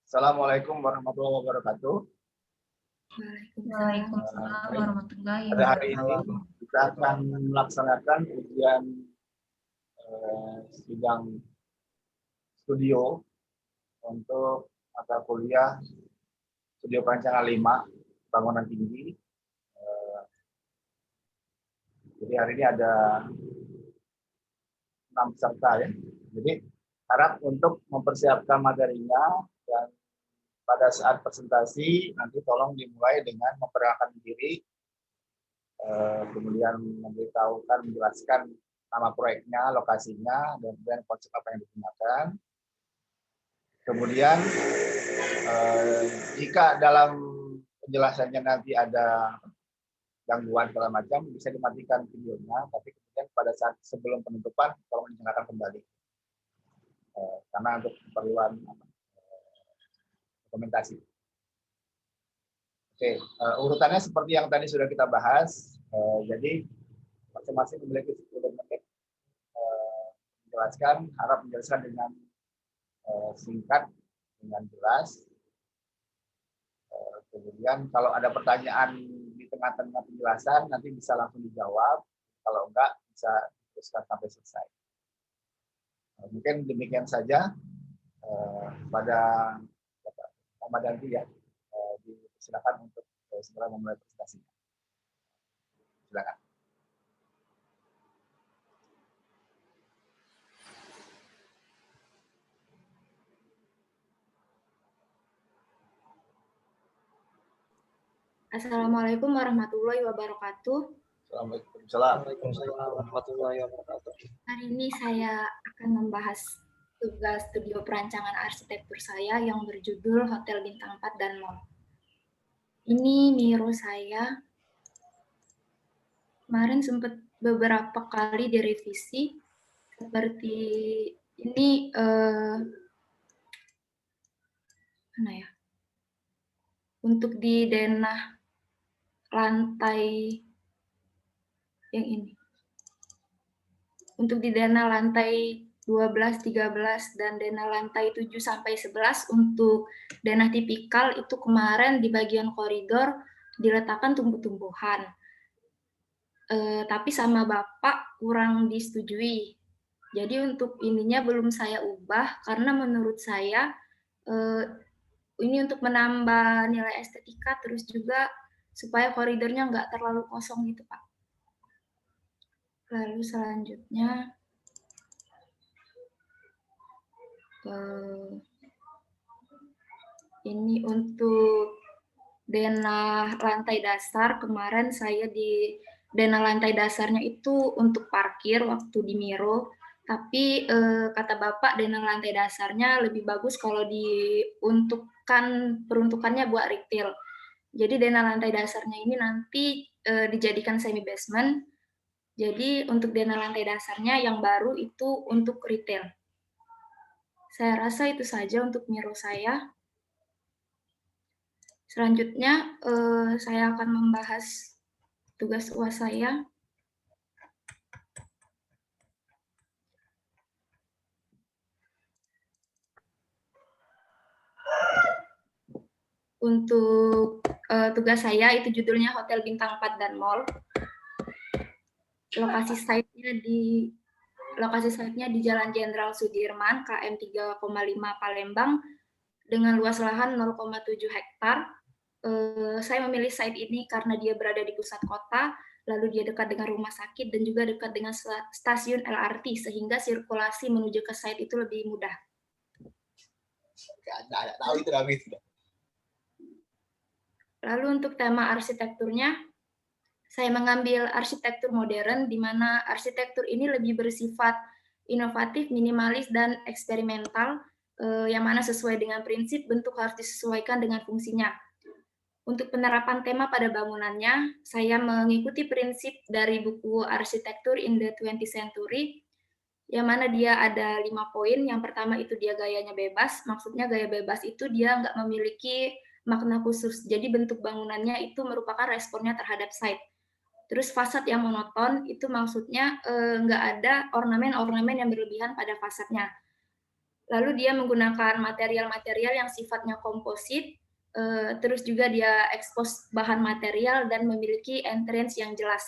Assalamualaikum warahmatullahi wabarakatuh. Waalaikumsalam warahmatullahi Pada hari ini wabarakatuh. kita akan melaksanakan ujian sidang studio untuk mata kuliah studio perancangan 5 bangunan tinggi. Jadi hari ini ada 6 peserta ya. Jadi harap untuk mempersiapkan materinya dan pada saat presentasi nanti tolong dimulai dengan memperkenalkan diri, kemudian memberitahukan, menjelaskan nama proyeknya, lokasinya, dan kemudian konsep apa yang digunakan. Kemudian jika dalam penjelasannya nanti ada gangguan segala macam, bisa dimatikan videonya, tapi kemudian pada saat sebelum penutupan tolong dinyalakan kembali, karena untuk keperluan dokumentasi. Oke, urutannya seperti yang tadi sudah kita bahas. Jadi masing-masing memiliki 10 menit menjelaskan, harap menjelaskan dengan singkat, dengan jelas. Kemudian kalau ada pertanyaan di tengah-tengah penjelasan, nanti bisa langsung dijawab. Kalau enggak, bisa teruskan sampai selesai. Mungkin demikian saja pada Muhammad Danti ya. Silakan untuk segera memulai presentasinya. Silakan. Assalamualaikum warahmatullahi wabarakatuh. Waalaikumsalam warahmatullahi wabarakatuh. Hari ini saya akan membahas tugas studio perancangan arsitektur saya yang berjudul Hotel Bintang 4 dan Mall. Ini Miro saya. Kemarin sempat beberapa kali direvisi. Seperti ini, mana ya? Untuk di denah lantai yang ini. Untuk di denah lantai 12, 13, dan denah lantai 7 sampai 11 untuk denah tipikal itu kemarin di bagian koridor diletakkan tumbuh-tumbuhan. Tapi sama Bapak kurang disetujui. Jadi untuk ininya belum saya ubah karena menurut saya ini untuk menambah nilai estetika, terus juga supaya koridornya nggak terlalu kosong gitu, Pak. Lalu selanjutnya, ini untuk denah lantai dasar, kemarin saya di denah lantai dasarnya itu untuk parkir waktu di Miro, tapi kata Bapak denah lantai dasarnya lebih bagus kalau peruntukannya buat retail. Jadi denah lantai dasarnya ini nanti dijadikan semi basement. Jadi untuk denah lantai dasarnya yang baru itu untuk retail. Saya rasa itu saja untuk Miro saya. Selanjutnya saya akan membahas tugas UAS saya. Untuk tugas saya itu judulnya Hotel Bintang 4 dan Mall. Lokasi site-nya di Jalan Jenderal Sudirman, KM 3,5 Palembang, dengan luas lahan 0,7 hektar. Saya memilih site ini karena dia berada di pusat kota, lalu dia dekat dengan rumah sakit dan juga dekat dengan stasiun LRT, sehingga sirkulasi menuju ke site itu lebih mudah. Nggak tahu itu kami. Lalu untuk tema arsitekturnya, saya mengambil arsitektur modern, di mana arsitektur ini lebih bersifat inovatif, minimalis, dan eksperimental, yang mana sesuai dengan prinsip bentuk harus disesuaikan dengan fungsinya. Untuk penerapan tema pada bangunannya, saya mengikuti prinsip dari buku Arsitektur in the 20th Century, yang mana dia ada 5 poin. Yang pertama itu dia gayanya bebas, maksudnya gaya bebas itu dia nggak memiliki makna khusus, jadi bentuk bangunannya itu merupakan responnya terhadap site. Terus fasad yang monoton itu maksudnya nggak ada ornamen-ornamen yang berlebihan pada fasadnya. Lalu dia menggunakan material-material yang sifatnya komposit, terus juga dia ekspos bahan material dan memiliki entrance yang jelas.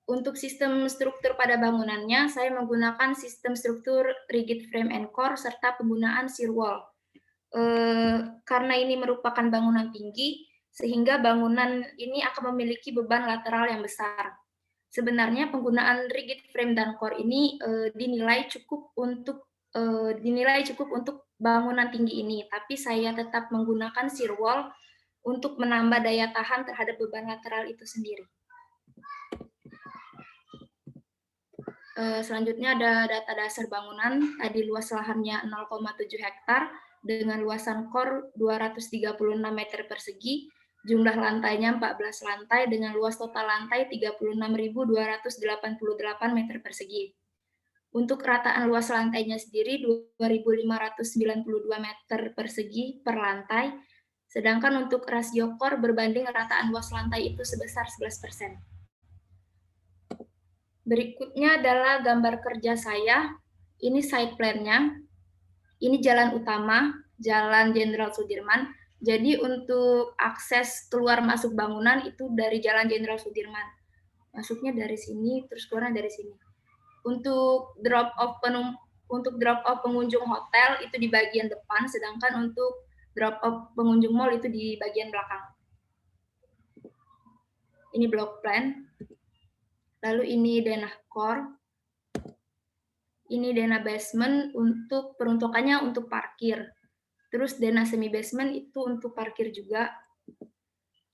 Untuk sistem struktur pada bangunannya, saya menggunakan sistem struktur rigid frame and core serta penggunaan shear wall. Karena ini merupakan bangunan tinggi, sehingga bangunan ini akan memiliki beban lateral yang besar. Sebenarnya penggunaan rigid frame dan core ini dinilai cukup untuk bangunan tinggi ini, tapi saya tetap menggunakan shear wall untuk menambah daya tahan terhadap beban lateral itu sendiri. Selanjutnya ada data dasar bangunan. Tadi luas lahannya 0,7 hektar dengan luasan core 236 meter persegi, jumlah lantainya 14 lantai dengan luas total lantai 36.288 meter persegi. Untuk rataan luas lantainya sendiri 2.592 meter persegi per lantai, sedangkan untuk rasio core berbanding rataan luas lantai itu sebesar 11%. Berikutnya adalah gambar kerja saya. Ini site plan-nya. Ini jalan utama, Jalan Jenderal Sudirman. Jadi untuk akses keluar masuk bangunan itu dari Jalan Jenderal Sudirman. Masuknya dari sini, terus keluarnya dari sini. Untuk drop off pengunjung hotel itu di bagian depan, sedangkan untuk drop off pengunjung mall itu di bagian belakang. Ini block plan. Lalu ini denah core, ini denah basement untuk peruntukannya untuk parkir. Terus denah semi basement itu untuk parkir juga.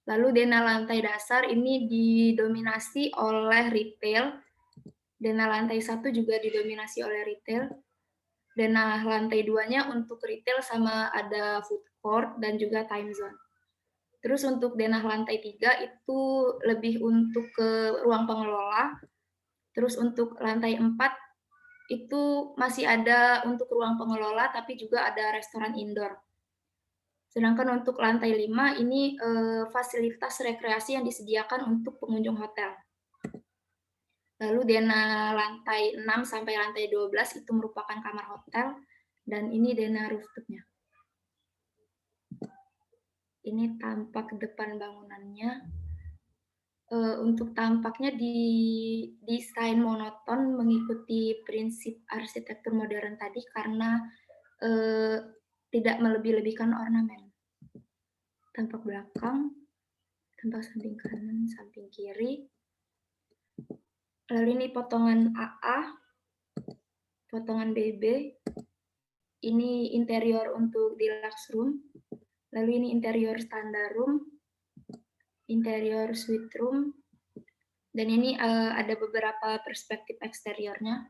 Lalu denah lantai dasar ini didominasi oleh retail. Denah lantai 1 juga didominasi oleh retail. Denah lantai 2-nya untuk retail sama ada food court dan juga time zone. Terus untuk denah lantai 3 itu lebih untuk ke ruang pengelola. Terus untuk lantai 4 itu masih ada untuk ruang pengelola, tapi juga ada restoran indoor. Sedangkan untuk lantai 5 ini fasilitas rekreasi yang disediakan untuk pengunjung hotel. Lalu denah lantai 6 sampai lantai 12 itu merupakan kamar hotel, dan ini denah rooftop-nya. Ini tampak depan bangunannya. Untuk tampaknya di desain monoton mengikuti prinsip arsitektur modern tadi karena tidak melebih-lebihkan ornamen. Tampak belakang, tampak samping kanan, samping kiri. Lalu ini potongan AA, potongan BB. Ini interior untuk deluxe room. Lalu ini interior standar room, interior suite room, dan ini ada beberapa perspektif eksteriornya.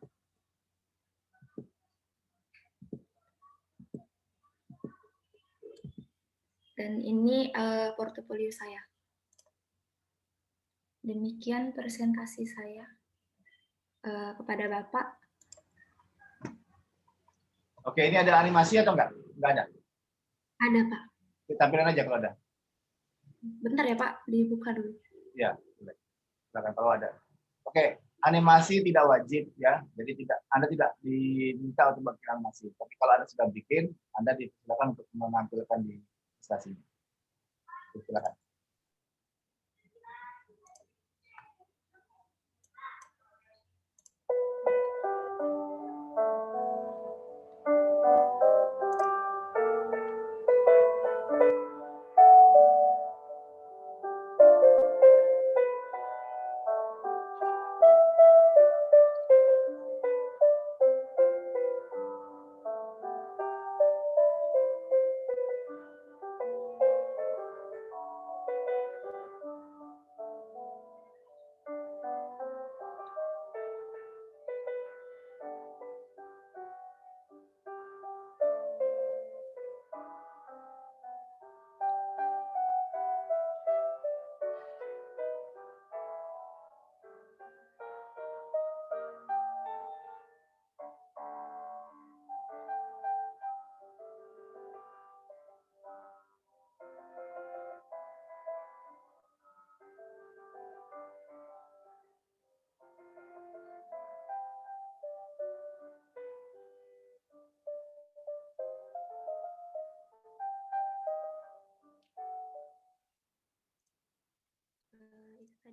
Dan ini portofolio saya. Demikian presentasi saya kepada Bapak. Oke, ini ada animasi atau enggak? Enggak ada. Ada, Pak. Tampilkan aja kalau ada. Bentar ya, Pak, dibuka dulu. Ya, boleh. Silakan kalau ada. Oke, animasi tidak wajib ya. Jadi Anda tidak diminta untuk bikin animasi. Tapi kalau Anda sudah bikin, Anda silakan untuk menampilkan di presentasi. Silakan.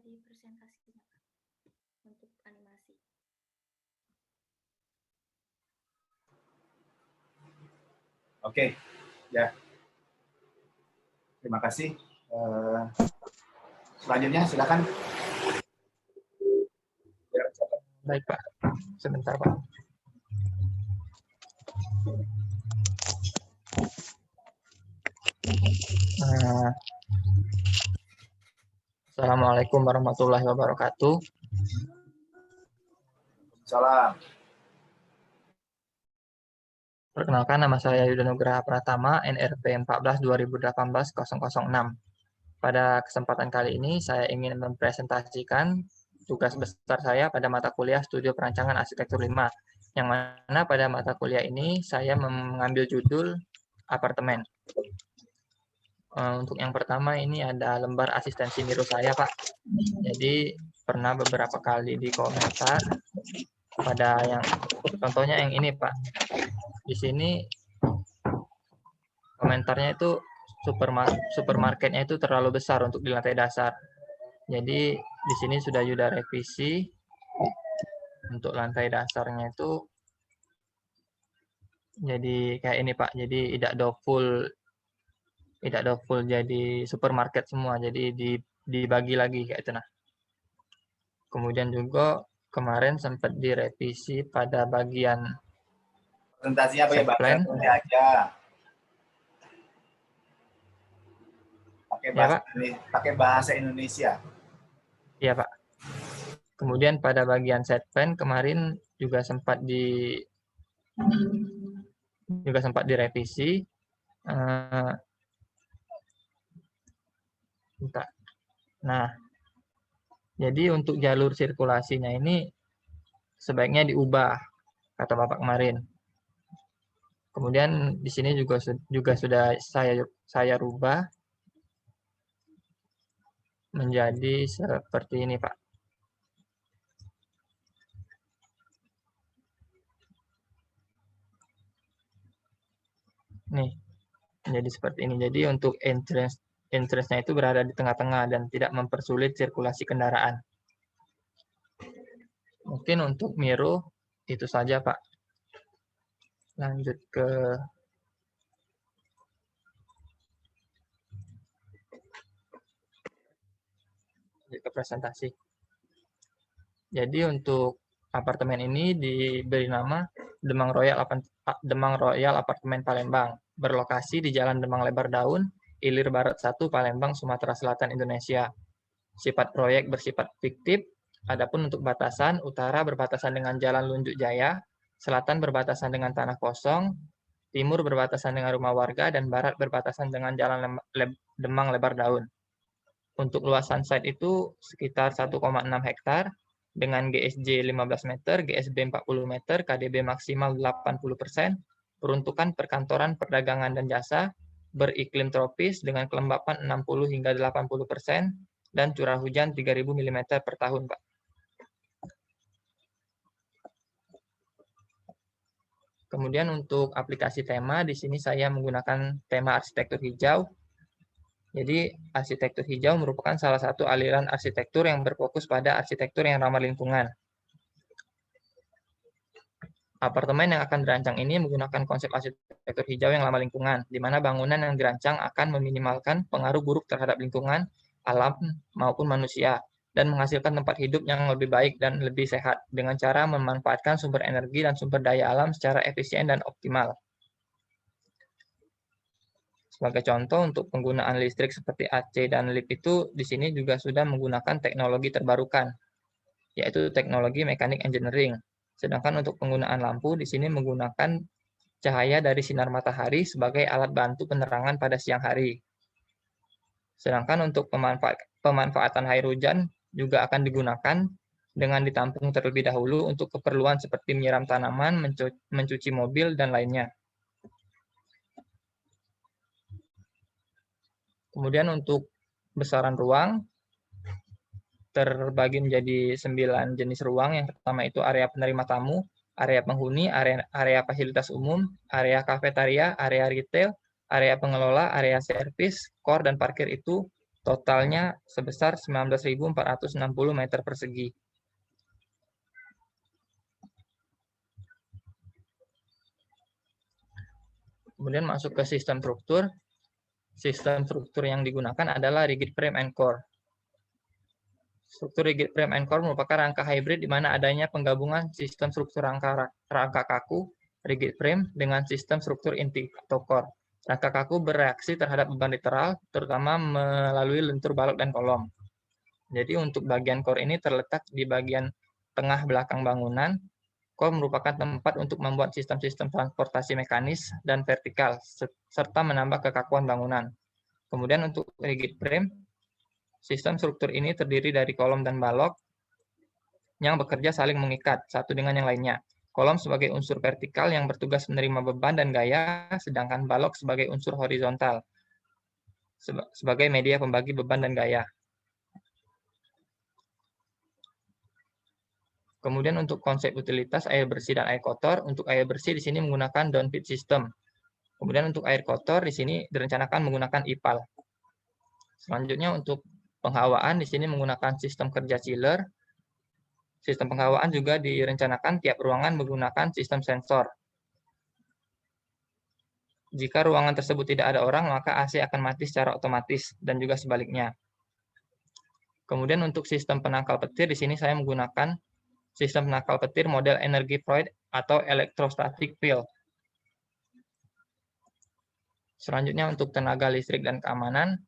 di presentasinya, Pak, untuk animasi. Oke, ya. Terima kasih. Selanjutnya silakan. Baik, Pak. Sebentar, Pak. Assalamualaikum warahmatullahi wabarakatuh. Salam. Perkenalkan, nama saya Yuda Nugraha Pratama, NRP 14/2018-006. Pada kesempatan kali ini, saya ingin mempresentasikan tugas besar saya pada mata kuliah Studi Perancangan Arsitektur 5, yang mana pada mata kuliah ini saya mengambil judul apartemen. Untuk yang pertama ini ada lembar asistensi niru saya, Pak. Jadi pernah beberapa kali di komentar pada yang contohnya yang ini, Pak. Di sini komentarnya itu supermarketnya itu terlalu besar untuk di lantai dasar. Jadi di sini sudah Yuda revisi untuk lantai dasarnya itu jadi kayak ini, Pak. Jadi tidak full jadi supermarket semua, jadi dibagi lagi kayak itu. Nah, kemudian juga kemarin sempat direvisi pada bagian Presentasinya pakai bahasa plan. Indonesia aja. Pakai bahasa Indonesia. Iya, Pak. Kemudian pada bagian set plan kemarin juga sempat direvisi. Nah, jadi untuk jalur sirkulasinya ini sebaiknya diubah, kata Bapak kemarin. Kemudian di sini juga sudah saya rubah menjadi seperti ini, Pak. Nih, menjadi seperti ini. Jadi untuk entrance-nya itu berada di tengah-tengah dan tidak mempersulit sirkulasi kendaraan. Mungkin untuk Miro itu saja, Pak. Lanjut ke presentasi. Jadi untuk apartemen ini diberi nama Demang Royal Apartemen Palembang, berlokasi di Jalan Demang Lebar Daun, Ilir Barat 1, Palembang, Sumatera Selatan, Indonesia. Sifat proyek bersifat fiktif, adapun untuk batasan, utara berbatasan dengan Jalan Lunjuk Jaya, selatan berbatasan dengan Tanah Kosong, timur berbatasan dengan rumah warga, dan barat berbatasan dengan Jalan Demang Lebar Daun. Untuk luasan site itu sekitar 1,6 hektar, dengan GSJ 15 meter, GSB 40 meter, KDB maksimal 80%, peruntukan perkantoran, perdagangan, dan jasa, beriklim tropis dengan kelembapan 60 hingga 80%, dan curah hujan 3.000 mm per tahun, Pak. Kemudian untuk aplikasi tema, di sini saya menggunakan tema arsitektur hijau. Jadi arsitektur hijau merupakan salah satu aliran arsitektur yang berfokus pada arsitektur yang ramah lingkungan. Apartemen yang akan dirancang ini menggunakan konsep arsitektur hijau yang ramah lingkungan, di mana bangunan yang dirancang akan meminimalkan pengaruh buruk terhadap lingkungan, alam, maupun manusia, dan menghasilkan tempat hidup yang lebih baik dan lebih sehat, dengan cara memanfaatkan sumber energi dan sumber daya alam secara efisien dan optimal. Sebagai contoh, untuk penggunaan listrik seperti AC dan lift itu di sini juga sudah menggunakan teknologi terbarukan, yaitu teknologi mekanik engineering. Sedangkan untuk penggunaan lampu di sini menggunakan cahaya dari sinar matahari sebagai alat bantu penerangan pada siang hari. Sedangkan untuk pemanfaatan air hujan juga akan digunakan dengan ditampung terlebih dahulu untuk keperluan seperti menyiram tanaman, mencuci mobil, dan lainnya. Kemudian untuk besaran ruang terbagi menjadi 9 jenis ruang. Yang pertama itu area penerima tamu, area penghuni, area fasilitas umum, area kafetaria, area retail, area pengelola, area servis, core, dan parkir itu totalnya sebesar 19.460 meter persegi. Kemudian masuk ke sistem struktur. Sistem struktur yang digunakan adalah rigid frame and core. Struktur rigid frame and core merupakan rangka hybrid di mana adanya penggabungan sistem struktur rangka kaku, rigid frame, dengan sistem struktur inti atau core. Rangka kaku bereaksi terhadap beban literal, terutama melalui lentur balok dan kolom. Jadi untuk bagian core ini terletak di bagian tengah belakang bangunan. Core merupakan tempat untuk membuat sistem-sistem transportasi mekanis dan vertikal, serta menambah kekakuan bangunan. Kemudian untuk rigid frame, sistem struktur ini terdiri dari kolom dan balok yang bekerja saling mengikat satu dengan yang lainnya. Kolom sebagai unsur vertikal yang bertugas menerima beban dan gaya, sedangkan balok sebagai unsur horizontal, sebagai media pembagi beban dan gaya. Kemudian untuk konsep utilitas air bersih dan air kotor, untuk air bersih di sini menggunakan downfeed system. Kemudian untuk air kotor di sini direncanakan menggunakan IPAL. Selanjutnya untuk penghawaan di sini menggunakan sistem kerja chiller. Sistem penghawaan juga direncanakan tiap ruangan menggunakan sistem sensor. Jika ruangan tersebut tidak ada orang, maka AC akan mati secara otomatis dan juga sebaliknya. Kemudian untuk sistem penangkal petir di sini saya menggunakan sistem penangkal petir model energi Freud atau electrostatic field. Selanjutnya untuk tenaga listrik dan keamanan.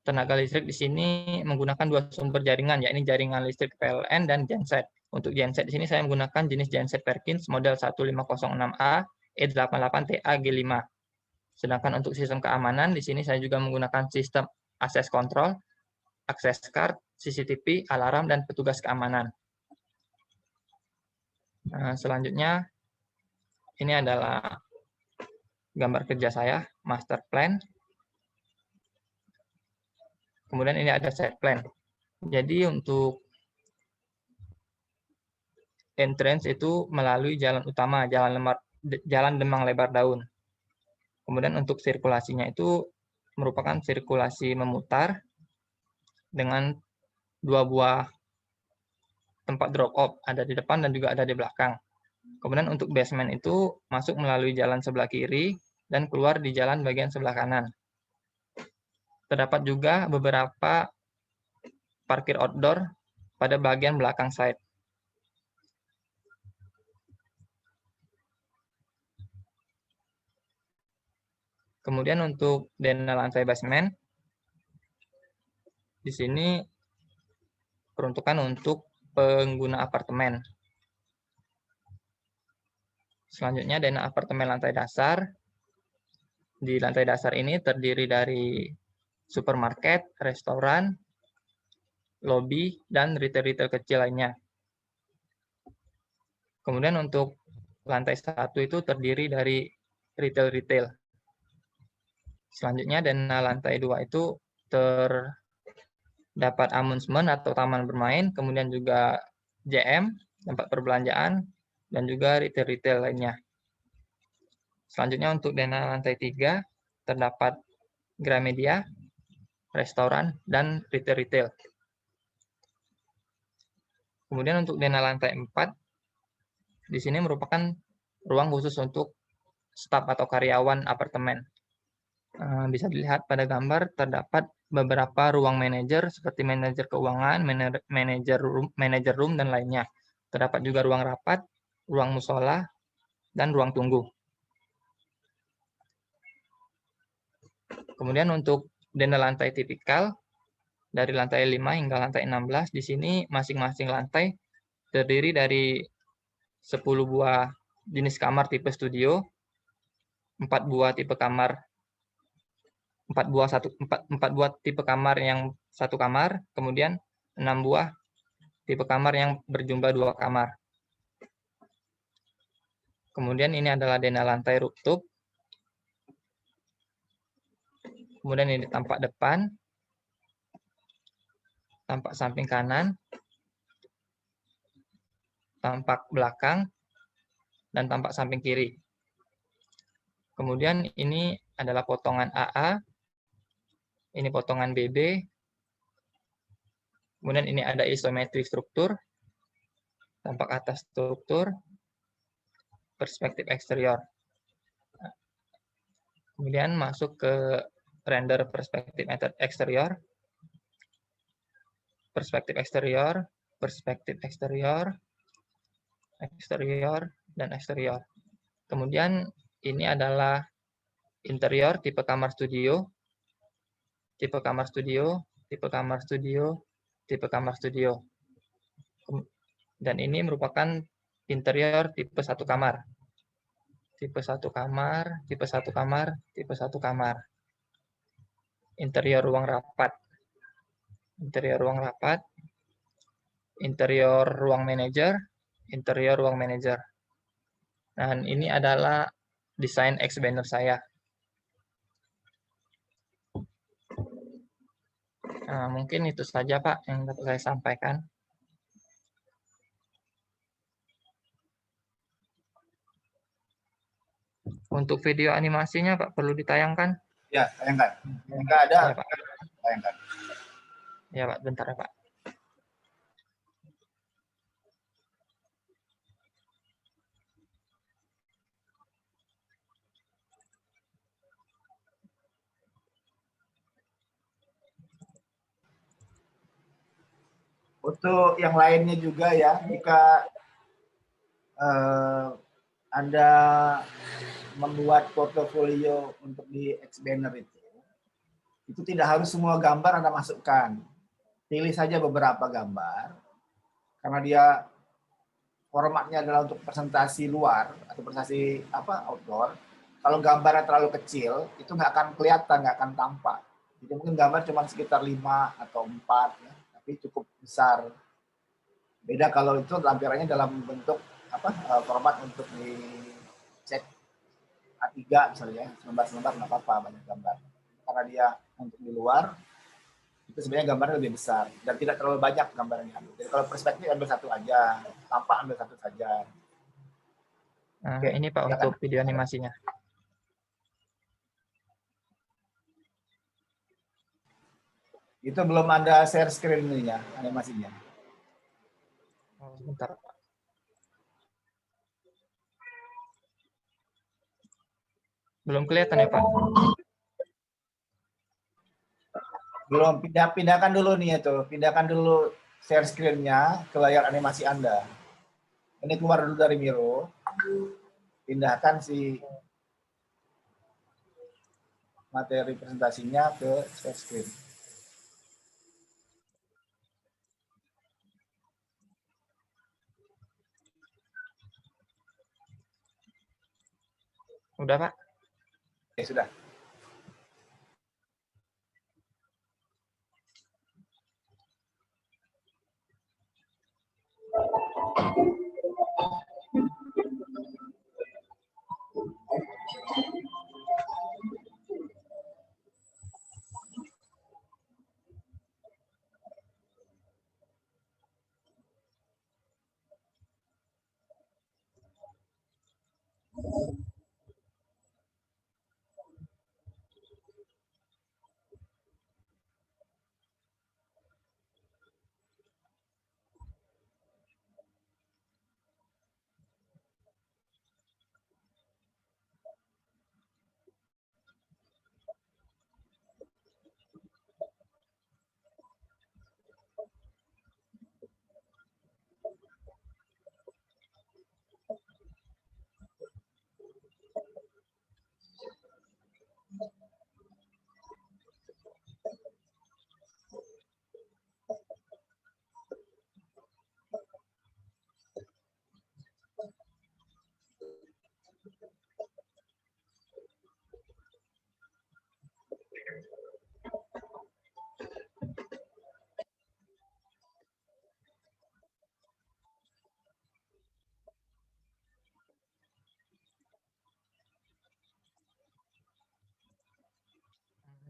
Tenaga listrik di sini menggunakan dua sumber jaringan, yakni jaringan listrik PLN dan genset. Untuk genset di sini saya menggunakan jenis genset Perkins model 1506A E88TA G5. Sedangkan untuk sistem keamanan di sini saya juga menggunakan sistem access control, access card, CCTV, alarm, dan petugas keamanan. Nah, selanjutnya ini adalah gambar kerja saya, master plan. Kemudian ini ada site plan. Jadi untuk entrance itu melalui jalan utama, jalan Demang Lebar Daun. Kemudian untuk sirkulasinya itu merupakan sirkulasi memutar dengan dua buah tempat drop off, ada di depan dan juga ada di belakang. Kemudian untuk basement itu masuk melalui jalan sebelah kiri dan keluar di jalan bagian sebelah kanan. Terdapat juga beberapa parkir outdoor pada bagian belakang site. Kemudian untuk dena lantai basement, di sini peruntukan untuk pengguna apartemen. Selanjutnya dena apartemen lantai dasar. Di lantai dasar ini terdiri dari supermarket, restoran, lobby, dan retail-retail kecil lainnya. Kemudian untuk lantai 1 itu terdiri dari retail-retail. Selanjutnya dena lantai 2 itu terdapat amusement atau taman bermain, kemudian juga JM, tempat perbelanjaan, dan juga retail-retail lainnya. Selanjutnya untuk dena lantai 3 terdapat Gramedia, restoran, dan retail-retail. Kemudian untuk dena lantai 4, di sini merupakan ruang khusus untuk staf atau karyawan apartemen. Bisa dilihat pada gambar terdapat beberapa ruang manajer seperti manajer keuangan, manajer room, dan lainnya. Terdapat juga ruang rapat, ruang musola, dan ruang tunggu. Kemudian untuk dena lantai tipikal, dari lantai 5 hingga lantai 16, di sini masing-masing lantai terdiri dari 10 buah jenis kamar tipe studio, 4 buah tipe kamar tipe kamar yang satu kamar, kemudian 6 buah tipe kamar yang berjumlah 2 kamar. Kemudian ini adalah dena lantai rooftop. Kemudian ini tampak depan, tampak samping kanan, tampak belakang, dan tampak samping kiri. Kemudian ini adalah potongan AA, ini potongan BB, Kemudian ini ada isometri struktur, tampak atas struktur, perspektif eksterior. Kemudian masuk ke render perspektif eksterior, perspektif eksterior, perspektif eksterior, eksterior, dan eksterior. Kemudian ini adalah interior tipe kamar studio, tipe kamar studio, tipe kamar studio, tipe kamar studio. Dan ini merupakan interior tipe 1 kamar. Tipe 1 kamar, tipe 1 kamar, tipe 1 kamar. Interior ruang rapat. Interior ruang rapat. Interior ruang manajer, interior ruang manajer. Dan ini adalah desain X-banner saya. Nah, mungkin itu saja Pak yang dapat saya sampaikan. Untuk video animasinya Pak perlu ditayangkan? Ya, tayangkan. Jika ada, Ya Pak. tayangkan. Ya Pak, bentar ya Pak. Untuk yang lainnya juga ya, jika Anda membuat portofolio untuk di X-banner itu tidak harus semua gambar Anda masukkan. Pilih saja beberapa gambar, karena dia formatnya adalah untuk presentasi luar atau presentasi outdoor. Kalau gambarnya terlalu kecil, itu nggak akan kelihatan, nggak akan tampak. Jadi mungkin gambar cuma sekitar 5 atau 4, ya, tapi cukup besar. Beda kalau itu lampirannya dalam bentuk format untuk dicek A3 misalnya, lembar-lembar nggak apa-apa, banyak gambar. Karena dia untuk di luar, itu sebenarnya gambarnya lebih besar dan tidak terlalu banyak gambarnya. Jadi kalau perspektif ambil satu aja, tampak ambil satu saja. Nah, Oke, ini Pak ya untuk kan? video animasinya. Itu belum ada share screen-nya, animasinya. Oh, bentar. Belum kelihatan ya Pak? Belum, pindahkan dulu nih itu, pindahkan dulu share screen-nya ke layar animasi Anda. Ini keluar dulu dari Miro, pindahkan si materi presentasinya ke share screen. Udah Pak? Oke, sudah.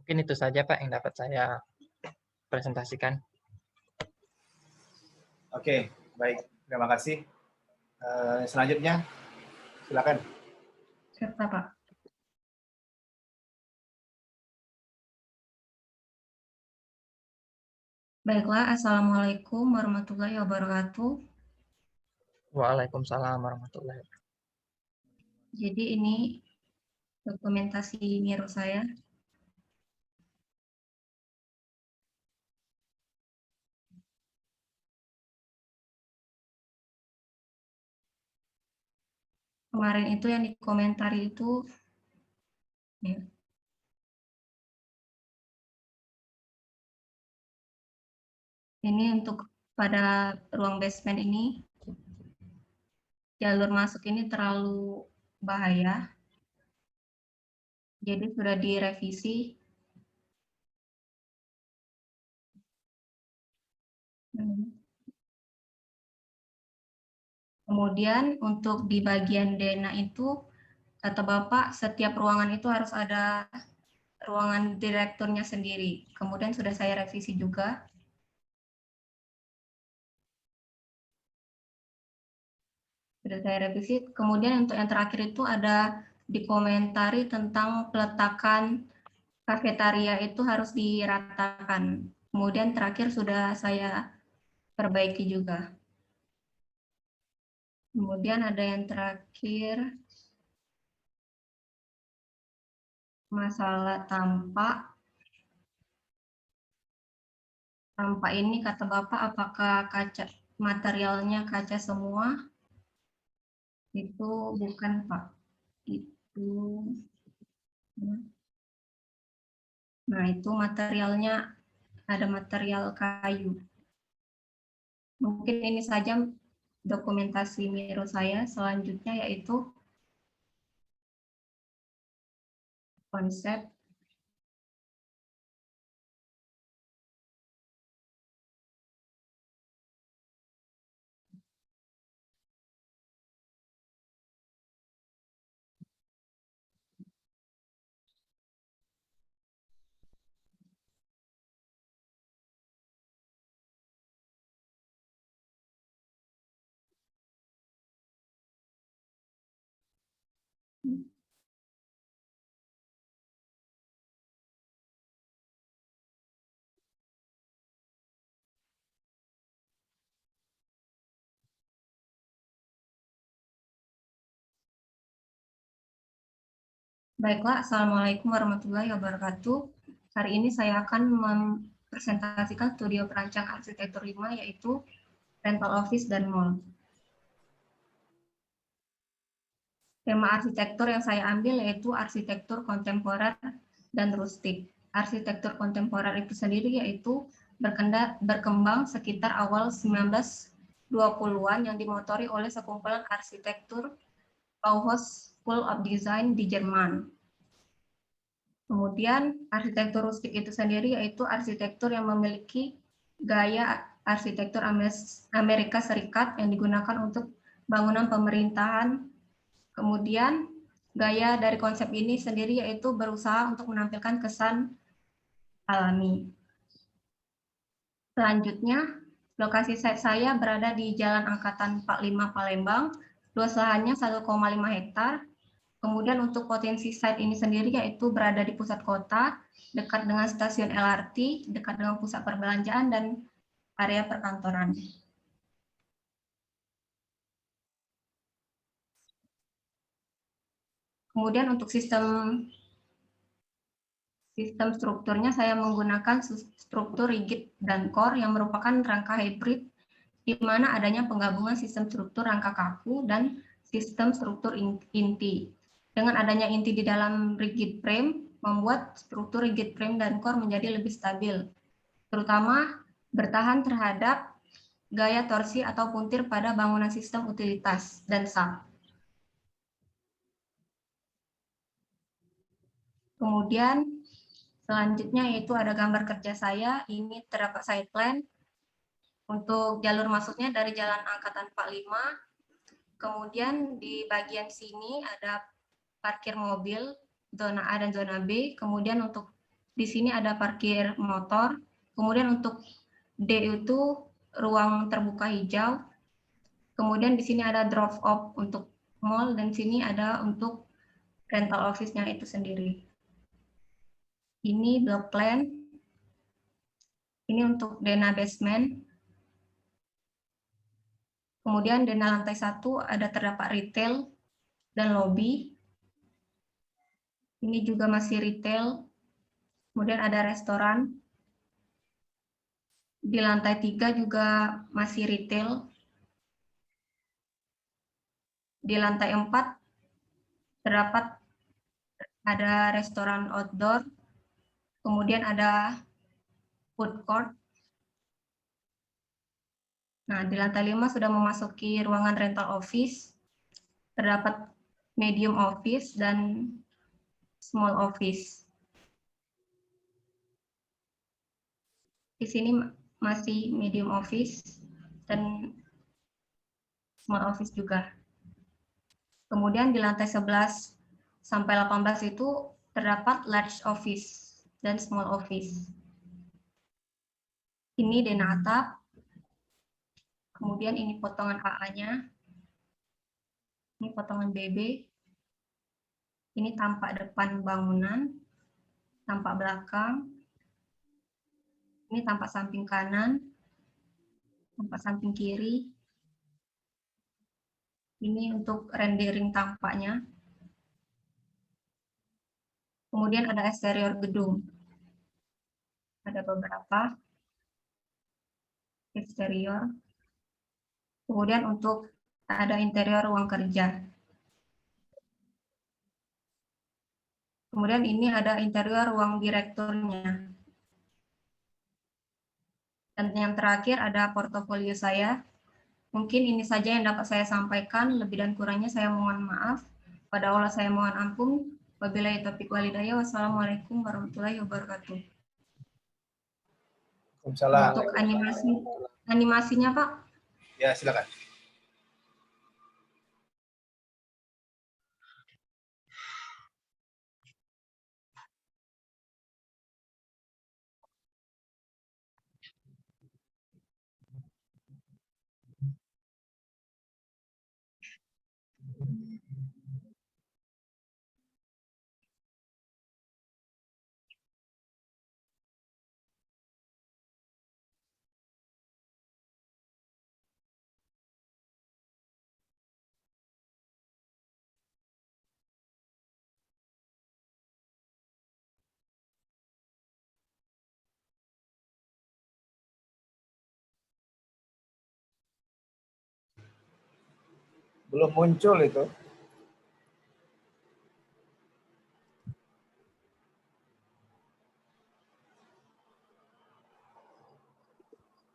Mungkin itu saja Pak yang dapat saya presentasikan. Oke, baik. Terima kasih. Selanjutnya, silakan. Serta Pak. Baiklah, Assalamualaikum warahmatullahi wabarakatuh. Waalaikumsalam warahmatullahi wabarakatuh. Jadi ini dokumentasi Miro saya. Kemarin itu yang dikomentari itu, ya. Ini untuk pada ruang basement ini, jalur masuk ini terlalu bahaya. Jadi sudah direvisi. Kemudian untuk di bagian denah itu, kata Bapak, setiap ruangan itu harus ada ruangan direkturnya sendiri. Kemudian sudah saya revisi juga. Sudah saya revisi. Kemudian untuk yang terakhir itu ada dikomentari tentang peletakan kafetaria itu harus diratakan. Kemudian terakhir sudah saya perbaiki juga. Kemudian ada yang terakhir, masalah tampak. Tampak ini kata Bapak apakah kaca materialnya kaca semua? Itu bukan, Pak. Itu, nah itu materialnya ada material kayu. Mungkin ini saja dokumentasi Miro saya. Selanjutnya yaitu konsep. Baiklah, Assalamualaikum warahmatullahi wabarakatuh. Hari ini saya akan mempresentasikan studio perancang arsitektur 5, yaitu rental office dan mall. Tema arsitektur yang saya ambil yaitu arsitektur kontemporer dan rustik. Arsitektur kontemporer itu sendiri yaitu berkembang sekitar awal 1920-an yang dimotori oleh sekumpulan arsitektur Bauhaus School of Design di Jerman. Kemudian arsitektur rustik itu sendiri yaitu arsitektur yang memiliki gaya arsitektur Amerika Serikat yang digunakan untuk bangunan pemerintahan. Kemudian gaya dari konsep ini sendiri yaitu berusaha untuk menampilkan kesan alami. Selanjutnya, lokasi site saya berada di Jalan Angkatan 45 Palembang, luas lahannya 1,5 hektar. Kemudian untuk potensi site ini sendiri yaitu berada di pusat kota, dekat dengan stasiun LRT, dekat dengan pusat perbelanjaan dan area perkantoran. Kemudian untuk sistem strukturnya saya menggunakan struktur rigid dan core yang merupakan rangka hybrid di mana adanya penggabungan sistem struktur rangka kaku dan sistem struktur inti. Dengan adanya inti di dalam rigid frame, membuat struktur rigid frame dan core menjadi lebih stabil, terutama bertahan terhadap gaya torsi atau puntir pada bangunan sistem utilitas dan sub. Kemudian selanjutnya yaitu ada gambar kerja saya. Ini terdapat site plan. Untuk jalur masuknya dari Jalan Angkatan 45. Kemudian di bagian sini ada parkir mobil, zona A dan zona B. Kemudian untuk di sini ada parkir motor. Kemudian untuk D itu ruang terbuka hijau. Kemudian di sini ada drop off untuk mall dan sini ada untuk rental office-nya itu sendiri. Ini block plan. Ini untuk denah basement. Kemudian denah lantai 1 ada terdapat retail dan lobby. Ini juga masih retail. Kemudian ada restoran. Di lantai 3 juga masih retail. Di lantai 4 terdapat ada restoran outdoor. Kemudian ada food court. Nah, di lantai 5 sudah memasuki ruangan rental office. Terdapat medium office dan small office. Di sini masih medium office dan small office juga. Kemudian di lantai 11 sampai 18 itu terdapat large office dan small office. Ini denah atap. Kemudian ini potongan AA-nya. Ini potongan BB. Ini tampak depan bangunan, tampak belakang. Ini tampak samping kanan, tampak samping kiri. Ini untuk rendering tampaknya. Kemudian ada eksterior gedung. Ada beberapa eksterior. Kemudian untuk ada interior ruang kerja. Kemudian ini ada interior ruang direkturnya. Dan yang terakhir ada portofolio saya. Mungkin ini saja yang dapat saya sampaikan. Lebih dan kurangnya saya mohon maaf. Pada Allah saya mohon ampun. Wabillahi taufiq walhidayah. Wassalamualaikum warahmatullahi wabarakatuh. Waalaikumsalam. Untuk animasinya Pak. Ya, silakan. Belum muncul itu.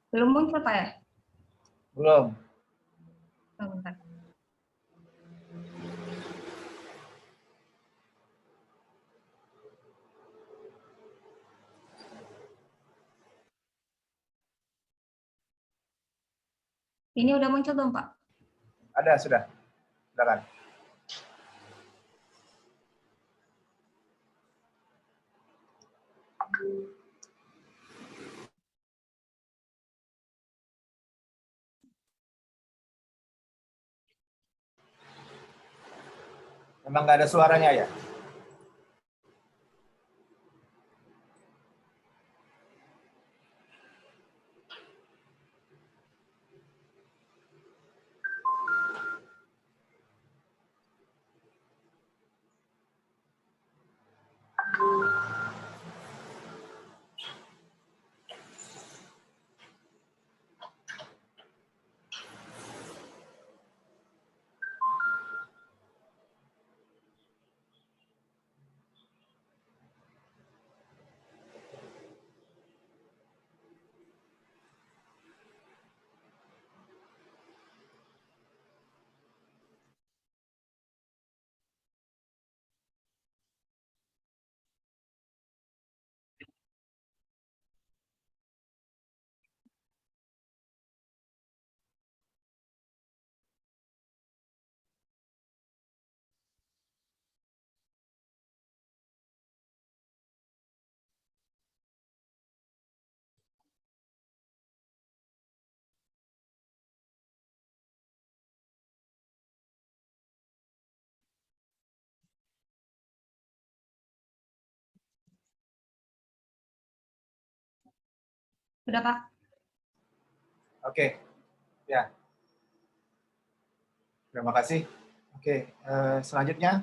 Belum muncul Pak ya? Belum. Bentar. Ini udah muncul belum Pak? Ada, sudah. Silakan. Memang nggak ada suaranya ya? Sudah, Pak. Oke, ya. Terima kasih. Oke, selanjutnya.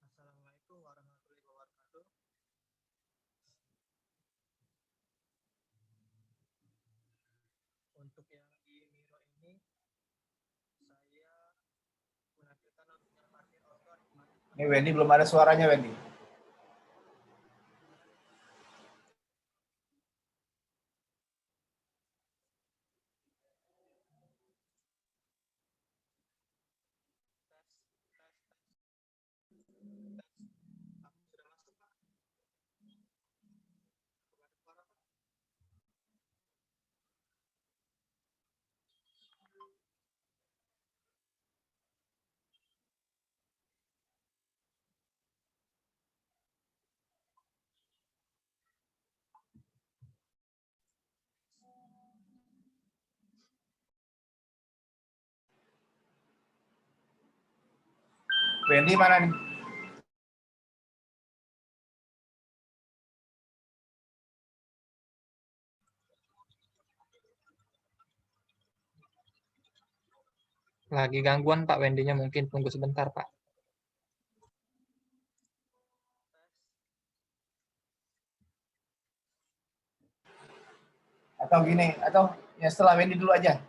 Assalamualaikum warahmatullahi wabarakatuh. Untuk yang di Miro ini, saya menampilkan untuk yang parkir outdoor. Ini Wendy belum ada suaranya, Wendy. Wendy mana nih? Lagi gangguan Pak, Wendy-nya mungkin tunggu sebentar Pak. Atau gini, atau ya setelah Wendy dulu aja.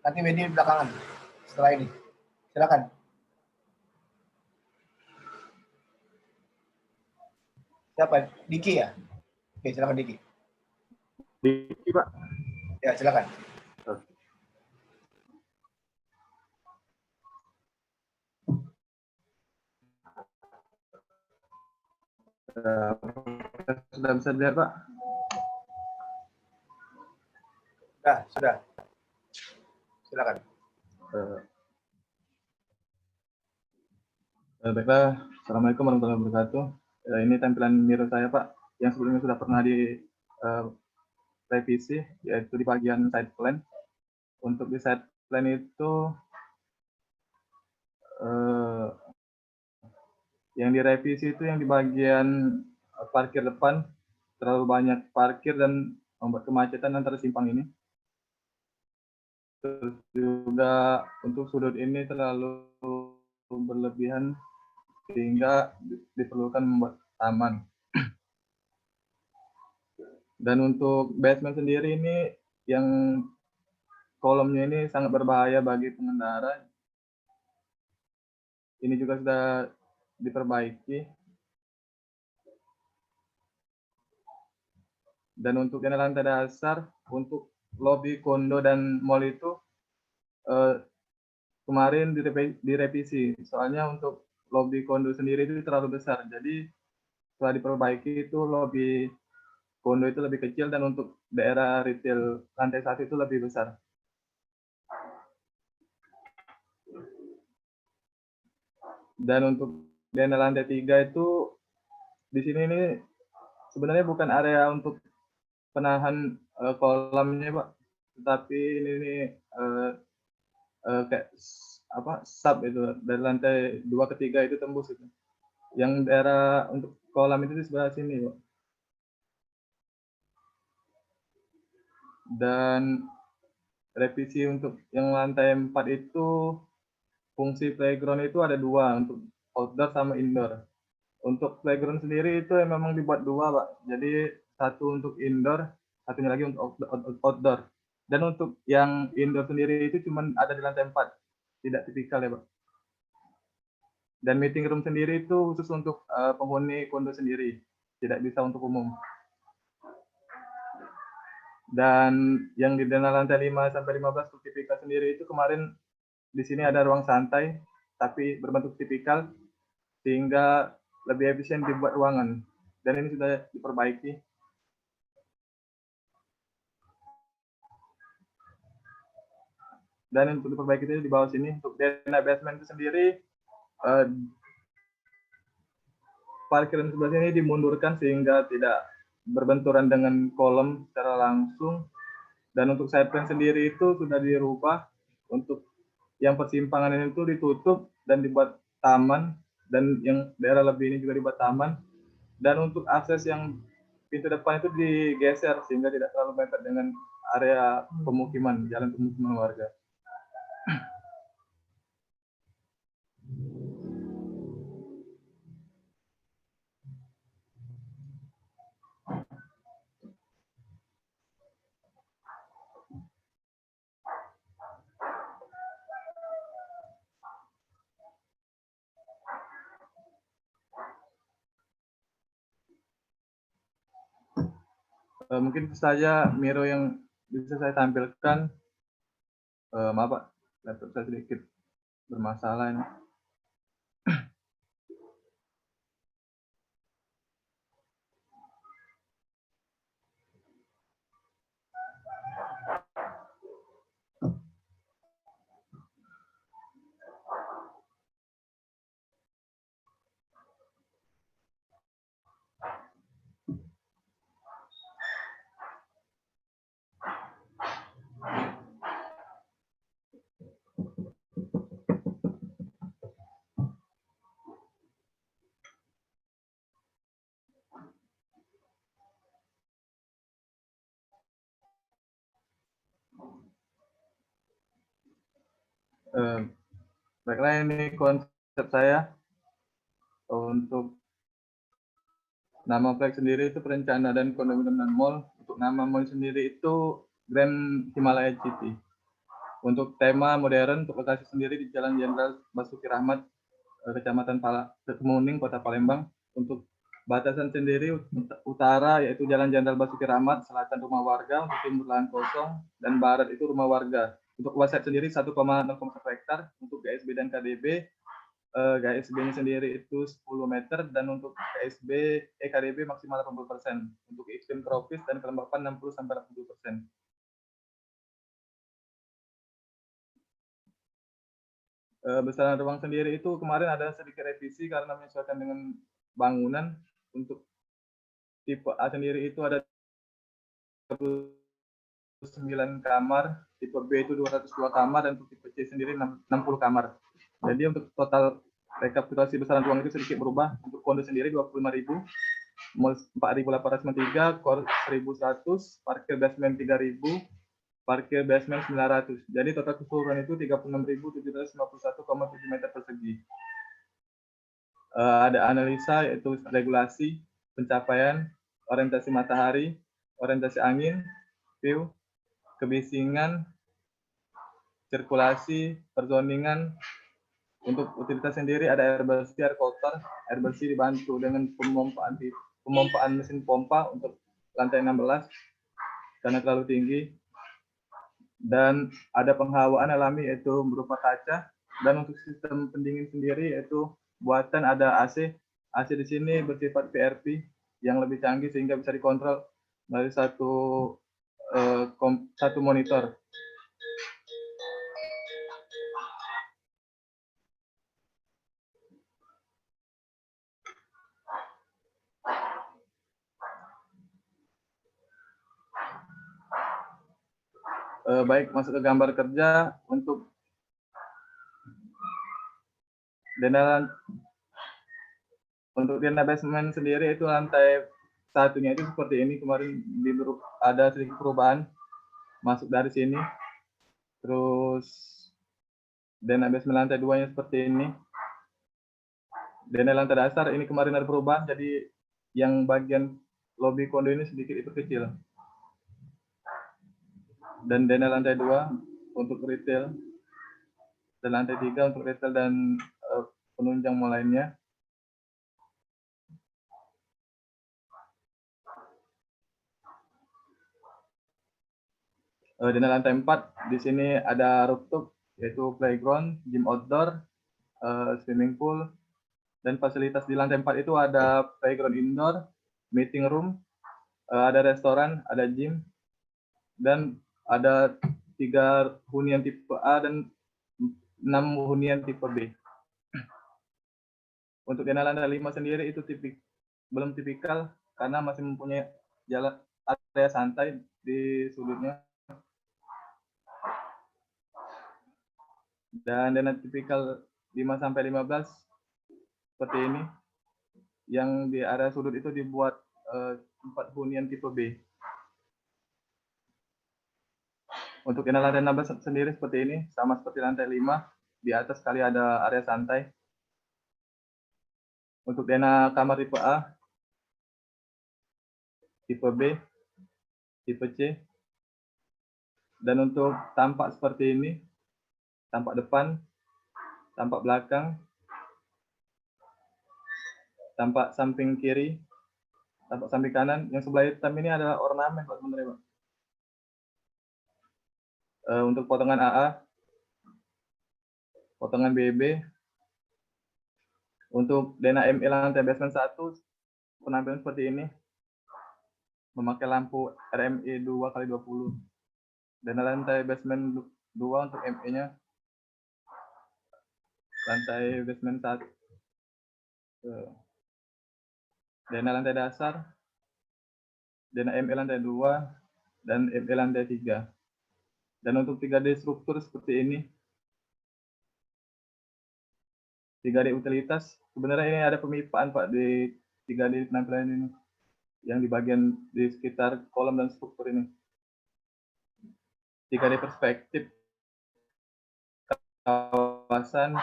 Nanti Wendy belakangan. Setelah ini. Silakan. Siapa? Diki ya? Oke, silakan Diki. Diki, Pak. Ya, silakan. Sudah bisa dilihat, Pak? Sudah. Silakan. Baiklah, Assalamualaikum warahmatullahi wabarakatuh. Ini tampilan Miro saya, Pak, yang sebelumnya sudah pernah direvisi, yaitu di bagian side plan. Untuk di side plan itu, yang direvisi itu yang di bagian parkir depan, terlalu banyak parkir dan membuat kemacetan antara simpang ini. Terus juga untuk sudut ini terlalu berlebihan sehingga diperlukan membuat taman. Dan untuk basement sendiri ini yang kolomnya ini sangat berbahaya bagi pengendara. Ini juga sudah diperbaiki. Dan untuk yang lantai dasar, untuk lobi kondo dan mall itu kemarin direvisi. Soalnya untuk lobi kondo sendiri itu terlalu besar. Jadi setelah diperbaiki itu lobi kondo itu lebih kecil dan untuk daerah retail lantai 1 itu lebih besar. Dan untuk daerah lantai 3 itu di sini ini sebenarnya bukan area untuk penahan kolamnya, Pak, tetapi ini kayak sub itu dari lantai 2 ke 3 itu tembus itu. Yang daerah untuk kolam itu di sebelah sini, Pak. Dan revisi untuk yang lantai 4 itu fungsi playground itu ada 2, untuk outdoor sama indoor. Untuk playground sendiri itu memang dibuat 2, Pak. Jadi satu untuk indoor, satunya lagi untuk outdoor. Dan untuk yang indoor sendiri itu cuma ada di lantai 4, tidak tipikal ya, Pak. Dan meeting room sendiri itu khusus untuk penghuni kondo sendiri, tidak bisa untuk umum. Dan yang di lantai 5 sampai 15 untuk tipikal sendiri itu kemarin di sini ada ruang santai, tapi berbentuk tipikal, sehingga lebih efisien dibuat ruangan. Dan ini sudah diperbaiki. Dan untuk diperbaiki itu di bawah sini, untuk dana basement itu sendiri, parkiran sebelah sini dimundurkan sehingga tidak berbenturan dengan kolom secara langsung. Dan untuk side plan sendiri itu sudah dirubah untuk yang persimpangan ini itu ditutup dan dibuat taman, dan yang daerah lebih ini juga dibuat taman. Dan untuk akses yang pintu depan itu digeser sehingga tidak terlalu mepet dengan area pemukiman, jalan pemukiman warga. Mungkin itu saja Miro yang bisa saya tampilkan. Maaf Pak, laptop saya sedikit bermasalah ini. Baiklah, ini konsep saya untuk nama proyek sendiri itu perencanaan dan kondominium dan mall. Untuk nama mall sendiri itu Grand Himalaya City. Untuk tema modern, untuk lokasi sendiri di Jalan Jenderal Basuki Rahmat, Kecamatan Kemuning, Kota Palembang. Untuk batasan sendiri utara yaitu Jalan Jenderal Basuki Rahmat, selatan rumah warga, untuk timur lahan kosong, dan barat itu rumah warga. Untuk luas sendiri 1,01 hektar. Untuk GSB dan KDB, GSB-nya sendiri itu 10 meter, dan untuk KDB maksimal 80%. Untuk iklim tropis dan kelembapan 60-80%. Besaran ruang sendiri itu kemarin ada sedikit revisi karena menyesuaikan dengan bangunan. Untuk tipe A sendiri itu ada 9 kamar, tipe B itu 202 kamar, dan untuk tipe C sendiri 60 kamar. Jadi untuk total rekapitulasi besaran ruang itu sedikit berubah. Untuk kondo sendiri 25.000, mall 4.893, core 1.100, parkir basement 3.000, parkir basement 900. Jadi total keseluruhan itu 36.751,7 meter persegi. Ada analisa yaitu regulasi, pencapaian, orientasi matahari, orientasi angin, view, kebisingan, sirkulasi, perzoningan. Untuk utilitas sendiri ada air bersih, air kotor. Air bersih dibantu dengan pemompaan mesin pompa untuk lantai 16 karena terlalu tinggi. Dan ada penghawaan alami yaitu berupa kaca. Dan untuk sistem pendingin sendiri yaitu buatan ada AC. AC di sini bersifat VRP yang lebih canggih sehingga bisa dikontrol dari satu monitor. Baik, masuk ke gambar kerja. Untuk denah basement sendiri itu lantai satunya itu seperti ini. Kemarin ada sedikit perubahan masuk dari sini. Terus denah basement lantai 2-nya seperti ini. Denah lantai dasar ini kemarin ada perubahan, jadi yang bagian lobi kondo ini sedikit diperkecil. Dan denah lantai 2 untuk retail, dan lantai 3 untuk retail dan penunjang mall lainnya. Di lantai 4 di sini ada rooftop yaitu playground, gym outdoor, swimming pool, dan fasilitas di lantai 4 itu ada playground indoor, meeting room, ada restoran, ada gym, dan ada 3 hunian tipe A dan 6 hunian tipe B. Untuk denah lantai 5 sendiri itu belum tipikal karena masih mempunyai jalan area santai di sudutnya. Dan denah tipikal 5-15 seperti ini, yang di area sudut itu dibuat 4 hunian tipe B. Untuk denah lantai 16 sendiri seperti ini, sama seperti lantai 5, di atas sekali ada area santai. Untuk denah kamar tipe A, tipe B, tipe C, dan untuk tampak seperti ini, tampak depan, tampak belakang, tampak samping kiri, tampak samping kanan. Yang sebelah hitam ini adalah ornamen, Pak, sebenarnya, Pak. Untuk potongan AA, potongan BB, untuk denah ME lantai basement 1, penampilan seperti ini, memakai lampu RME 2x20. Denah lantai basement 2 untuk ME-nya, lantai basement 1. Denah lantai dasar, denah ME lantai 2, dan ME lantai 3. Dan untuk 3D struktur seperti ini, 3D utilitas, sebenarnya ini ada pemipaan, Pak, di 3D penampilan ini, yang di bagian di sekitar kolom dan struktur ini. 3D perspektif kawasan,